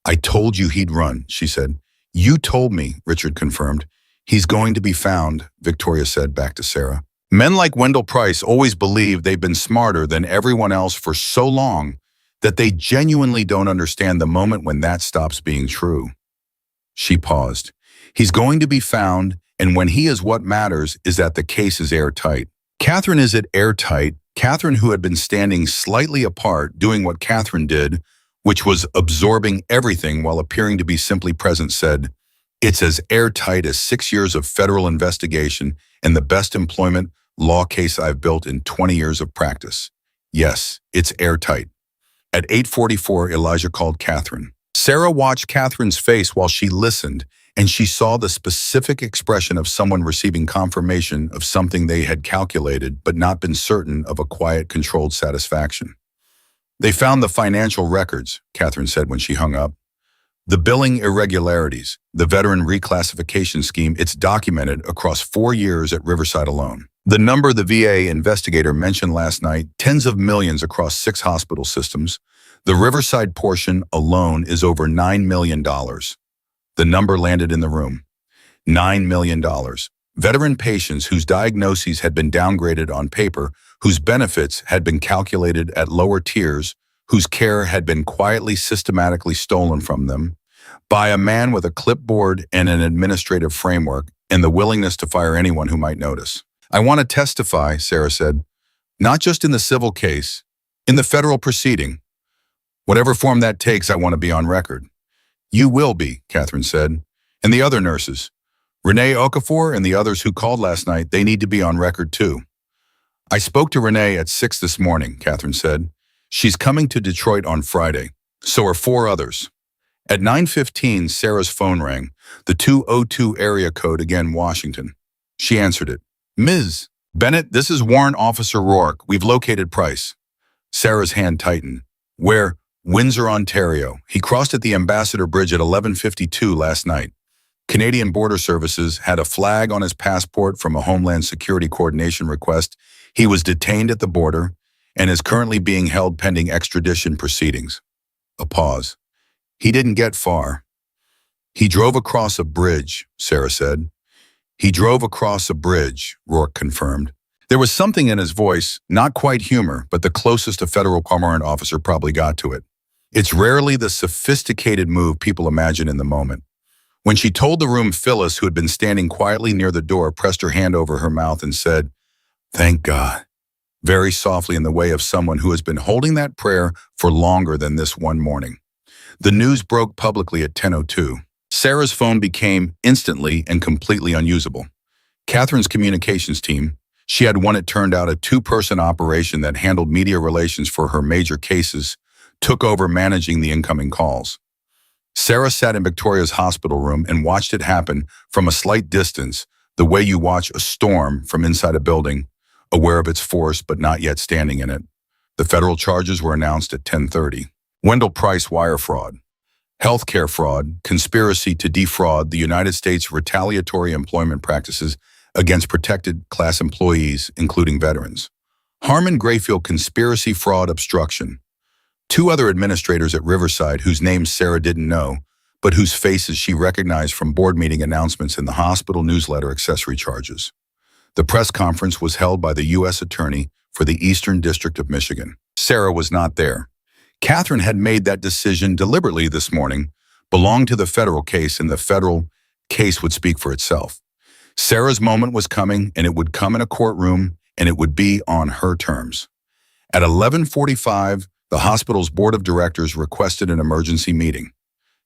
"I told you he'd run," she said. "You told me," Richard confirmed. "He's going to be found," Victoria said back to Sarah. Men like Wendell Price always believe they've been smarter than everyone else for so long that they genuinely don't understand the moment when that stops being true. She paused. "He's going to be found, and when he is, what matters is that the case is airtight." Catherine, is it airtight? Catherine, who had been standing slightly apart, doing what Catherine did, which was absorbing everything while appearing to be simply present, said, "It's as airtight as 6 years of federal investigation and the best employment law case I've built in 20 years of practice. Yes, it's airtight." At 8:44, Elijah called Catherine. Sarah watched Catherine's face while she listened, and she saw the specific expression of someone receiving confirmation of something they had calculated but not been certain of, a quiet, controlled satisfaction. "They found the financial records," Catherine said when she hung up. "The billing irregularities, the veteran reclassification scheme, it's documented across 4 years at Riverside alone. The number the VA investigator mentioned last night, tens of millions across 6 hospital systems. The Riverside portion alone is over $9 million. The number landed in the room. $9 million. Veteran patients whose diagnoses had been downgraded on paper, whose benefits had been calculated at lower tiers, whose care had been quietly, systematically stolen from them by a man with a clipboard and an administrative framework and the willingness to fire anyone who might notice. "I want to testify," Sarah said, "not just in the civil case, in the federal proceeding. Whatever form that takes, I want to be on record." "You will be," Catherine said. "And the other nurses, Renee Okafor and the others who called last night, they need to be on record too." "I spoke to Renee at 6 this morning," Catherine said. "She's coming to Detroit on Friday. So are 4 others. At 9:15, Sarah's phone rang, the 202 area code, again, Washington. She answered it. "Ms. Bennett, this is Warrant Officer Rourke. We've located Price." Sarah's hand tightened. "Where?" "Windsor, Ontario. He crossed at the Ambassador Bridge at 11:52 last night. Canadian Border Services had a flag on his passport from a Homeland Security coordination request. He was detained at the border and is currently being held pending extradition proceedings." A pause. "He didn't get far." "He drove across a bridge," Sarah said. "He drove across a bridge," Rourke confirmed. There was something in his voice, not quite humor, but the closest a federal warrant officer probably got to it. It's rarely the sophisticated move people imagine in the moment. When she told the room, Phyllis, who had been standing quietly near the door, pressed her hand over her mouth and said, "Thank God," very softly, in the way of someone who has been holding that prayer for longer than this one morning. The news broke publicly at 10:02. Sarah's phone became instantly and completely unusable. Catherine's communications team, she had one, it turned out, a 2-person operation that handled media relations for her major cases, took over managing the incoming calls. Sarah sat in Victoria's hospital room and watched it happen from a slight distance, the way you watch a storm from inside a building, aware of its force but not yet standing in it. The federal charges were announced at 10:30. Wendell Price wire fraud, healthcare fraud, conspiracy to defraud the United States, retaliatory employment practices against protected class employees, including veterans. Harmon Grayfield conspiracy, fraud, obstruction. Two other administrators at Riverside whose names Sarah didn't know, but whose faces she recognized from board meeting announcements in the hospital newsletter accessory charges. The press conference was held by the U.S. Attorney for the Eastern District of Michigan. Sarah was not there. Catherine had made that decision deliberately this morning, belonged to the federal case, and the federal case would speak for itself. Sarah's moment was coming, and it would come in a courtroom, and it would be on her terms. At 11:45, the hospital's board of directors requested an emergency meeting.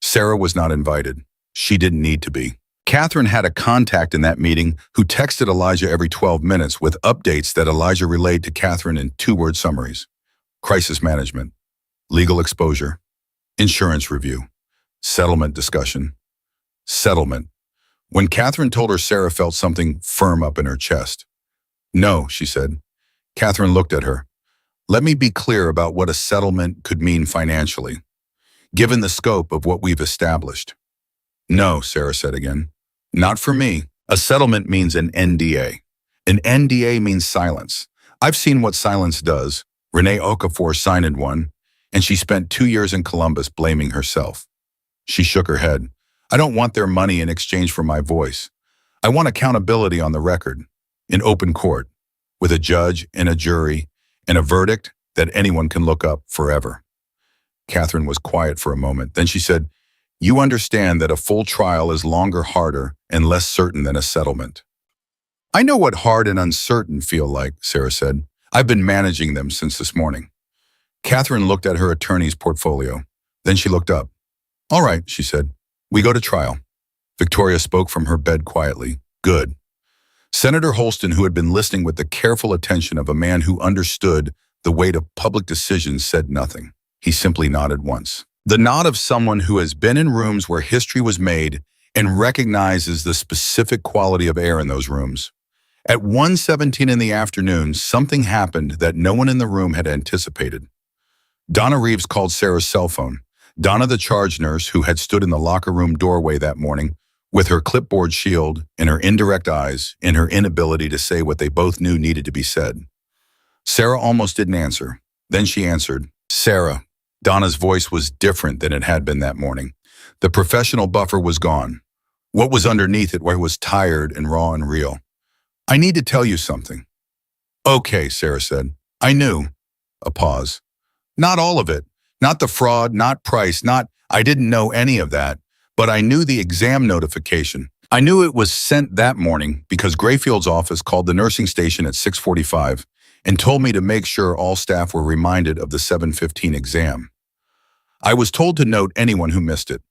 Sarah was not invited. She didn't need to be. Catherine had a contact in that meeting who texted Elijah every 12 minutes with updates that Elijah relayed to Catherine in two-word summaries: crisis management, legal exposure, insurance review, settlement discussion, settlement. When Catherine told her, Sarah felt something firm up in her chest. "No," she said. Catherine looked at her. "Let me be clear about what a settlement could mean financially, given the scope of what we've established." "No," Sarah said again. "Not for me. A settlement means an NDA. An NDA means silence. I've seen what silence does. Renee Okafor signed one, and she spent 2 years in Columbus blaming herself." She shook her head. "I don't want their money in exchange for my voice. I want accountability on the record, in open court, with a judge and a jury, and a verdict that anyone can look up forever." Catherine was quiet for a moment. Then she said, "You understand that a full trial is longer, harder, and less certain than a settlement." "I know what hard and uncertain feel like," Sarah said. "I've been managing them since this morning." Catherine looked at her attorney's portfolio. Then she looked up. "All right," she said. "We go to trial." Victoria spoke from her bed quietly. "Good." Senator Holston, who had been listening with the careful attention of a man who understood the weight of public decisions, said nothing. He simply nodded once. The nod of someone who has been in rooms where history was made and recognizes the specific quality of air in those rooms. At 1:17 in the afternoon, something happened that no one in the room had anticipated. Donna Reeves called Sarah's cell phone. Donna, the charge nurse who had stood in the locker room doorway that morning, with her clipboard shield and her indirect eyes and her inability to say what they both knew needed to be said. Sarah almost didn't answer. Then she answered. "Sarah." Donna's voice was different than it had been that morning. The professional buffer was gone. What was underneath it was tired and raw and real. "I need to tell you something." "Okay," Sarah said. "I knew." A pause. "Not all of it. Not the fraud, not price, I didn't know any of that. But I knew the exam notification. I knew it was sent that morning because Grayfield's office called the nursing station at 6:45 and told me to make sure all staff were reminded of the 7:15 exam. I was told to note anyone who missed it."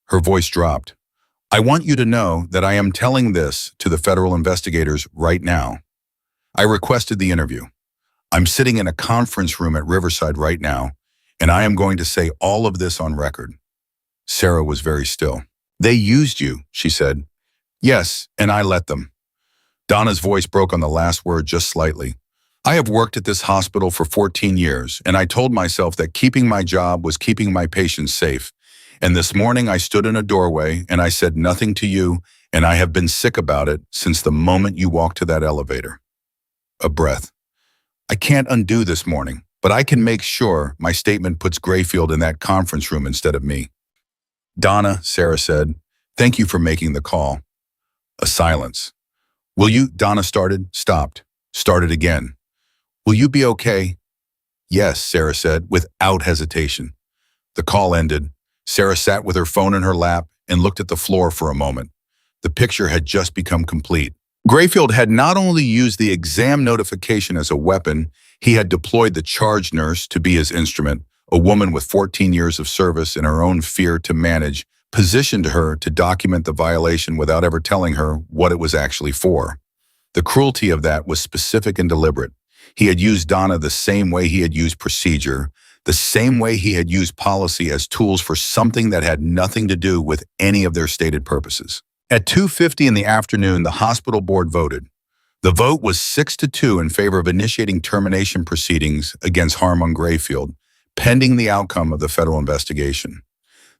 Her voice dropped. "I want you to know that I am telling this to the federal investigators right now. I requested the interview. I'm sitting in a conference room at Riverside right now, and I am going to say all of this on record." Sarah was very still. "They used you," she said. "Yes, and I let them." Donna's voice broke on the last word just slightly. "I have worked at this hospital for 14 years, and I told myself that keeping my job was keeping my patients safe. And this morning I stood in a doorway and I said nothing to you, and I have been sick about it since the moment you walked to that elevator." A breath. "I can't undo this morning, but I can make sure my statement puts Grayfield in that conference room instead of me." "Donna," Sarah said, "thank you for making the call." A silence. "Will you," Donna started, stopped, started again. "Will you be okay?" "Yes," Sarah said, without hesitation. The call ended. Sarah sat with her phone in her lap and looked at the floor for a moment. The picture had just become complete. Grayfield had not only used the exam notification as a weapon, he had deployed the charge nurse to be his instrument, a woman with 14 years of service and her own fear to manage, positioned her to document the violation without ever telling her what it was actually for. The cruelty of that was specific and deliberate. He had used Donna the same way he had used procedure, the same way he had used policy as tools for something that had nothing to do with any of their stated purposes. At 2:50 in the afternoon, the hospital board voted. The vote was 6-2 in favor of initiating termination proceedings against Harmon Grayfield, pending the outcome of the federal investigation.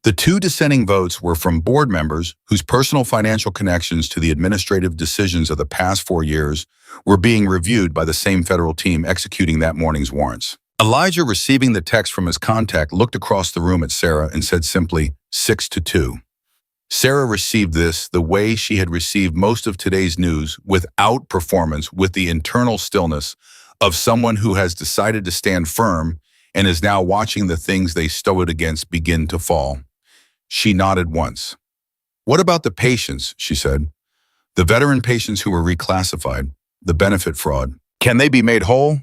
The two dissenting votes were from board members whose personal financial connections to the administrative decisions of the past 4 years were being reviewed by the same federal team executing that morning's warrants. Elijah, receiving the text from his contact, looked across the room at Sarah and said simply, 6-2. Sarah received this the way she had received most of today's news, without performance, with the internal stillness of someone who has decided to stand firm and is now watching the things they stowed against begin to fall. She nodded once. "What about the patients?" she said. "The veteran patients who were reclassified, the benefit fraud. Can they be made whole?"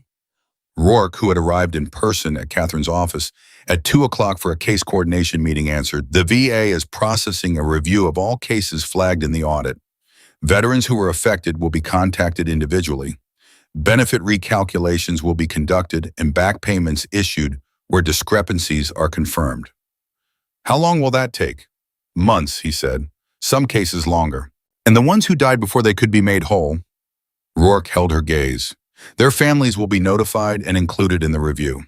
Rourke, who had arrived in person at Catherine's office at 2 o'clock for a case coordination meeting, answered, "The VA is processing a review of all cases flagged in the audit. Veterans who were affected will be contacted individually. Benefit recalculations will be conducted and back payments issued where discrepancies are confirmed." "How long will that take?" "Months," he said. "Some cases longer." "And the ones who died before they could be made whole?" Rourke held her gaze. "Their families will be notified and included in the review."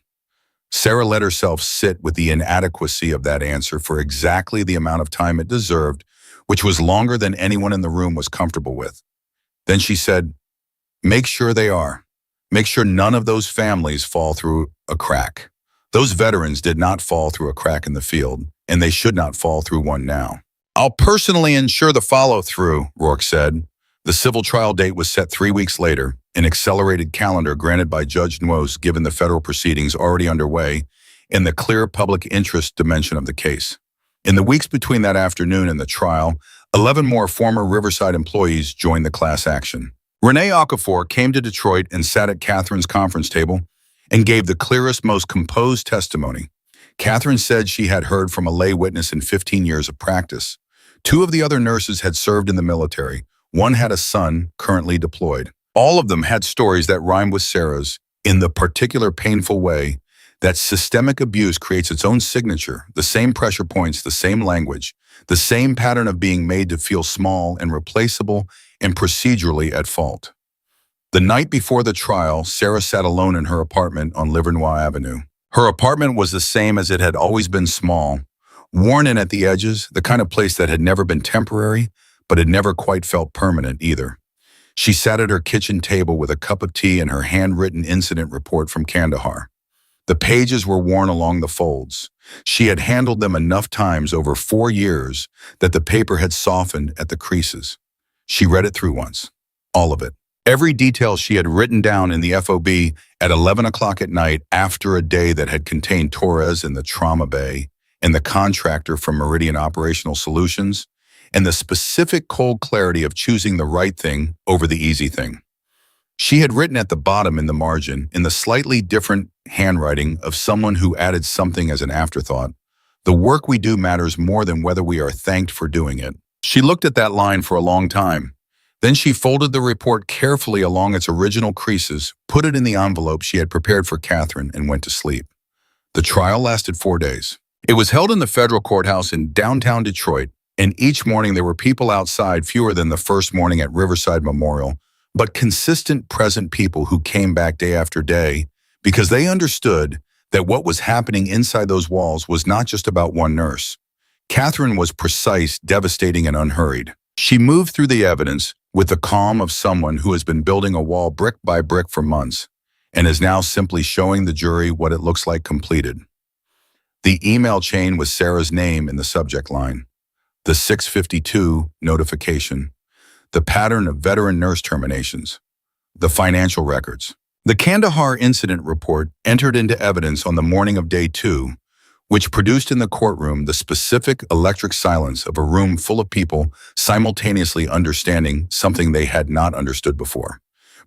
Sarah let herself sit with the inadequacy of that answer for exactly the amount of time it deserved, which was longer than anyone in the room was comfortable with. Then she said, "Make sure they are. Make sure none of those families fall through a crack. Those veterans did not fall through a crack in the field, and they should not fall through one now." "I'll personally ensure the follow-through," Rourke said. The civil trial date was set 3 weeks later, an accelerated calendar granted by Judge Nwos given the federal proceedings already underway and the clear public interest dimension of the case. In the weeks between that afternoon and the trial, 11 more former Riverside employees joined the class action. Renee Okafor came to Detroit and sat at Catherine's conference table and gave the clearest, most composed testimony. Catherine said she had heard from a lay witness in 15 years of practice. 2 of the other nurses had served in the military. 1 had a son currently deployed. All of them had stories that rhymed with Sarah's in the particular painful way that systemic abuse creates its own signature, the same pressure points, the same language, the same pattern of being made to feel small and replaceable and procedurally at fault. The night before the trial, Sarah sat alone in her apartment on Livernois Avenue. Her apartment was the same as it had always been: small, worn in at the edges, the kind of place that had never been temporary, but had never quite felt permanent either. She sat at her kitchen table with a cup of tea and her handwritten incident report from Kandahar. The pages were worn along the folds. She had handled them enough times over 4 years that the paper had softened at the creases. She read it through once, all of it. Every detail she had written down in the FOB at 11 o'clock at night after a day that had contained Torres in the trauma bay and the contractor from Meridian Operational Solutions, and the specific cold clarity of choosing the right thing over the easy thing. She had written at the bottom in the margin, in the slightly different handwriting of someone who added something as an afterthought, "The work we do matters more than whether we are thanked for doing it." She looked at that line for a long time. Then she folded the report carefully along its original creases, put it in the envelope she had prepared for Catherine, and went to sleep. The trial lasted 4 days. It was held in the federal courthouse in downtown Detroit, and each morning there were people outside, fewer than the first morning at Riverside Memorial, but consistent, present people who came back day after day because they understood that what was happening inside those walls was not just about one nurse. Catherine was precise, devastating, and unhurried. She moved through the evidence with the calm of someone who has been building a wall brick by brick for months and is now simply showing the jury what it looks like completed. The email chain with Sarah's name in the subject line, the 652 notification, the pattern of veteran nurse terminations, the financial records. The Kandahar incident report entered into evidence on the morning of day 2, which produced in the courtroom the specific electric silence of a room full of people simultaneously understanding something they had not understood before.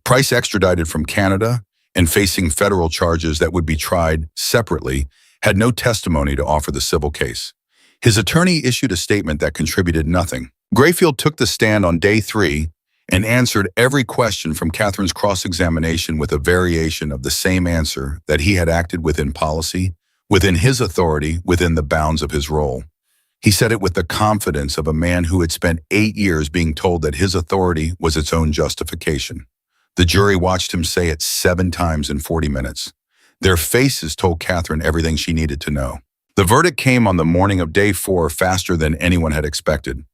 Price, extradited from Canada and facing federal charges that would be tried separately, had no testimony to offer the civil case. His attorney issued a statement that contributed nothing. Grayfield took the stand on day 3 and answered every question from Catherine's cross-examination with a variation of the same answer that he had acted within policy, within his authority, within the bounds of his role. He said it with the confidence of a man who had spent 8 years being told that his authority was its own justification. The jury watched him say it 7 times in 40 minutes. Their faces told Catherine everything she needed to know. The verdict came on the morning of day 4 faster than anyone had expected.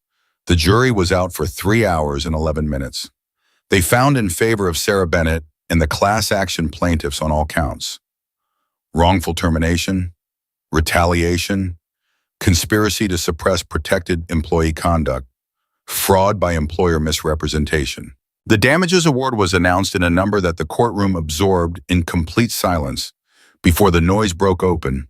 The jury was out for 3 hours and 11 minutes. They found in favor of Sarah Bennett and the class action plaintiffs on all counts: wrongful termination, retaliation, conspiracy to suppress protected employee conduct, fraud by employer misrepresentation. The damages award was announced in a number that the courtroom absorbed in complete silence before the noise broke open.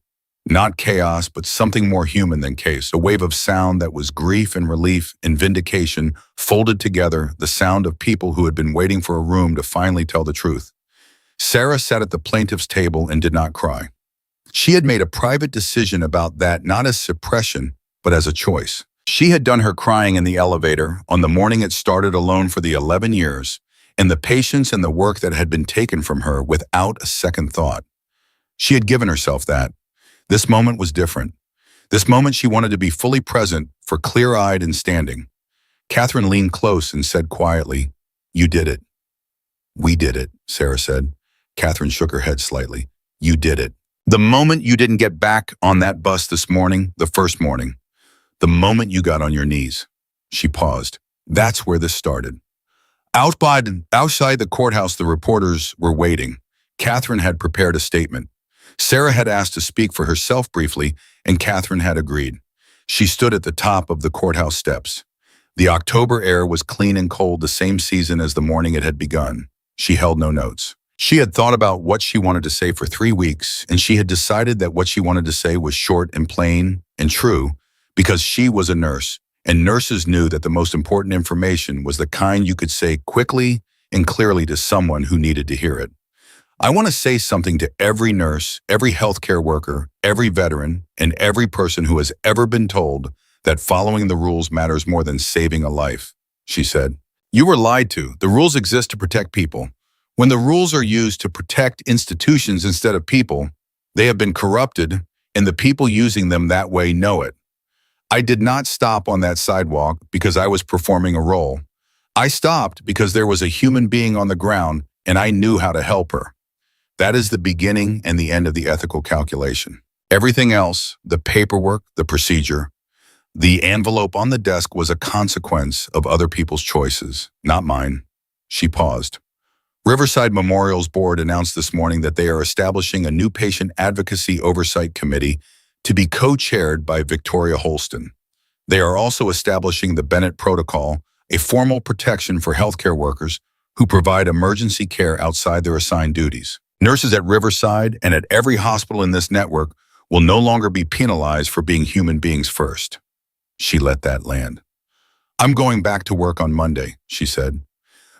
Not chaos, but something more human than chaos. A wave of sound that was grief and relief and vindication folded together, the sound of people who had been waiting for a room to finally tell the truth. Sarah sat at the plaintiff's table and did not cry. She had made a private decision about that, not as suppression, but as a choice. She had done her crying in the elevator on the morning it started alone for the 11 years, and the patience and the work that had been taken from her without a second thought. She had given herself that. This moment was different. This moment she wanted to be fully present, for clear-eyed and standing. Catherine leaned close and said quietly, "You did it." "We did it," Sarah said. Catherine shook her head slightly. "You did it. The moment you didn't get back on that bus this morning, the first morning. The moment you got on your knees." She paused. "That's where this started." Outside the courthouse, the reporters were waiting. Catherine had prepared a statement. Sarah had asked to speak for herself briefly, and Catherine had agreed. She stood at the top of the courthouse steps. The October air was clean and cold, the same season as the morning it had begun. She held no notes. She had thought about what she wanted to say for 3 weeks, and she had decided that what she wanted to say was short and plain and true, because she was a nurse, and nurses knew that the most important information was the kind you could say quickly and clearly to someone who needed to hear it. "I want to say something to every nurse, every healthcare worker, every veteran, and every person who has ever been told that following the rules matters more than saving a life," she said. "You were lied to. The rules exist to protect people. When the rules are used to protect institutions instead of people, they have been corrupted, and the people using them that way know it. I did not stop on that sidewalk because I was performing a role. I stopped because there was a human being on the ground, and I knew how to help her. That is the beginning and the end of the ethical calculation. Everything else, the paperwork, the procedure, the envelope on the desk, was a consequence of other people's choices, not mine." She paused. Riverside Memorial's board announced this morning that they are establishing a new patient advocacy oversight committee to be co-chaired by Victoria Holston. They are also establishing the Bennett Protocol, a formal protection for healthcare workers who provide emergency care outside their assigned duties. Nurses at Riverside and at every hospital in this network will no longer be penalized for being human beings first. She let that land. "I'm going back to work on Monday," she said.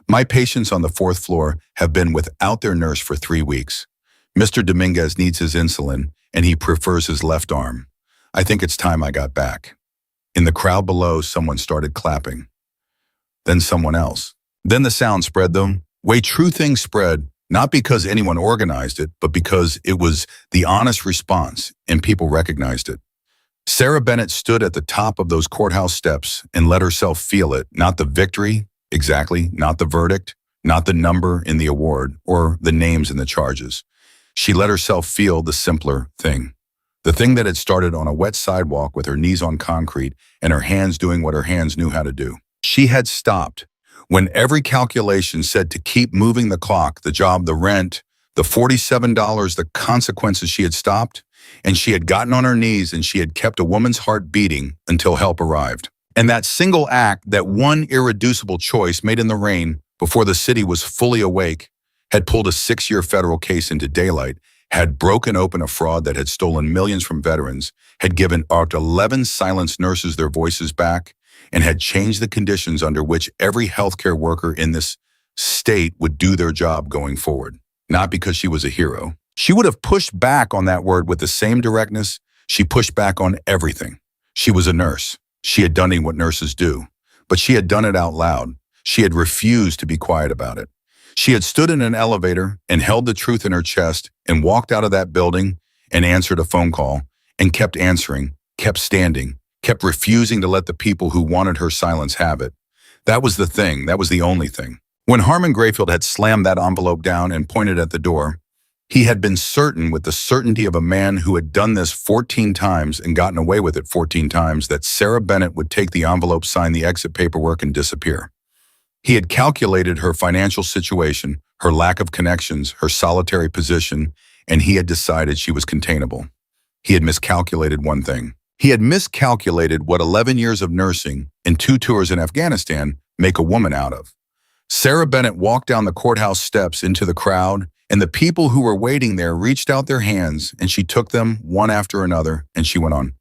"My patients on the 4th floor have been without their nurse for 3 weeks. Mr. Dominguez needs his insulin, and he prefers his left arm. I think it's time I got back." In the crowd below, someone started clapping. Then someone else. Then the sound spread, though. Way true things spread, not because anyone organized it, but because it was the honest response, and people recognized it. Sarah Bennett stood at the top of those courthouse steps and let herself feel it, not the victory, exactly, not the verdict, not the number in the award, or the names in the charges. She let herself feel the simpler thing. The thing that had started on a wet sidewalk with her knees on concrete and her hands doing what her hands knew how to do. She had stopped when every calculation said to keep moving the clock, the job, the rent, the $47, the consequences. She had stopped, and she had gotten on her knees, and she had kept a woman's heart beating until help arrived. And that single act, that one irreducible choice made in the rain before the city was fully awake, had pulled a 6-year federal case into daylight, had broken open a fraud that had stolen millions from veterans, had given out 11 silenced nurses their voices back, and had changed the conditions under which every healthcare worker in this state would do their job going forward. Not because she was a hero. She would have pushed back on that word with the same directness she pushed back on everything. She was a nurse. She had done what nurses do, but she had done it out loud. She had refused to be quiet about it. She had stood in an elevator and held the truth in her chest and walked out of that building and answered a phone call and kept answering, kept standing, kept refusing to let the people who wanted her silence have it. That was the thing. That was the only thing. When Harmon Grayfield had slammed that envelope down and pointed at the door, he had been certain, with the certainty of a man who had done this 14 times and gotten away with it 14 times, that Sarah Bennett would take the envelope, sign the exit paperwork, and disappear. He had calculated her financial situation, her lack of connections, her solitary position, and he had decided she was containable. He had miscalculated one thing. He had miscalculated what 11 years of nursing and 2 tours in Afghanistan make a woman out of. Sarah Bennett walked down the courthouse steps into the crowd, and the people who were waiting there reached out their hands, and she took them one after another, and she went on.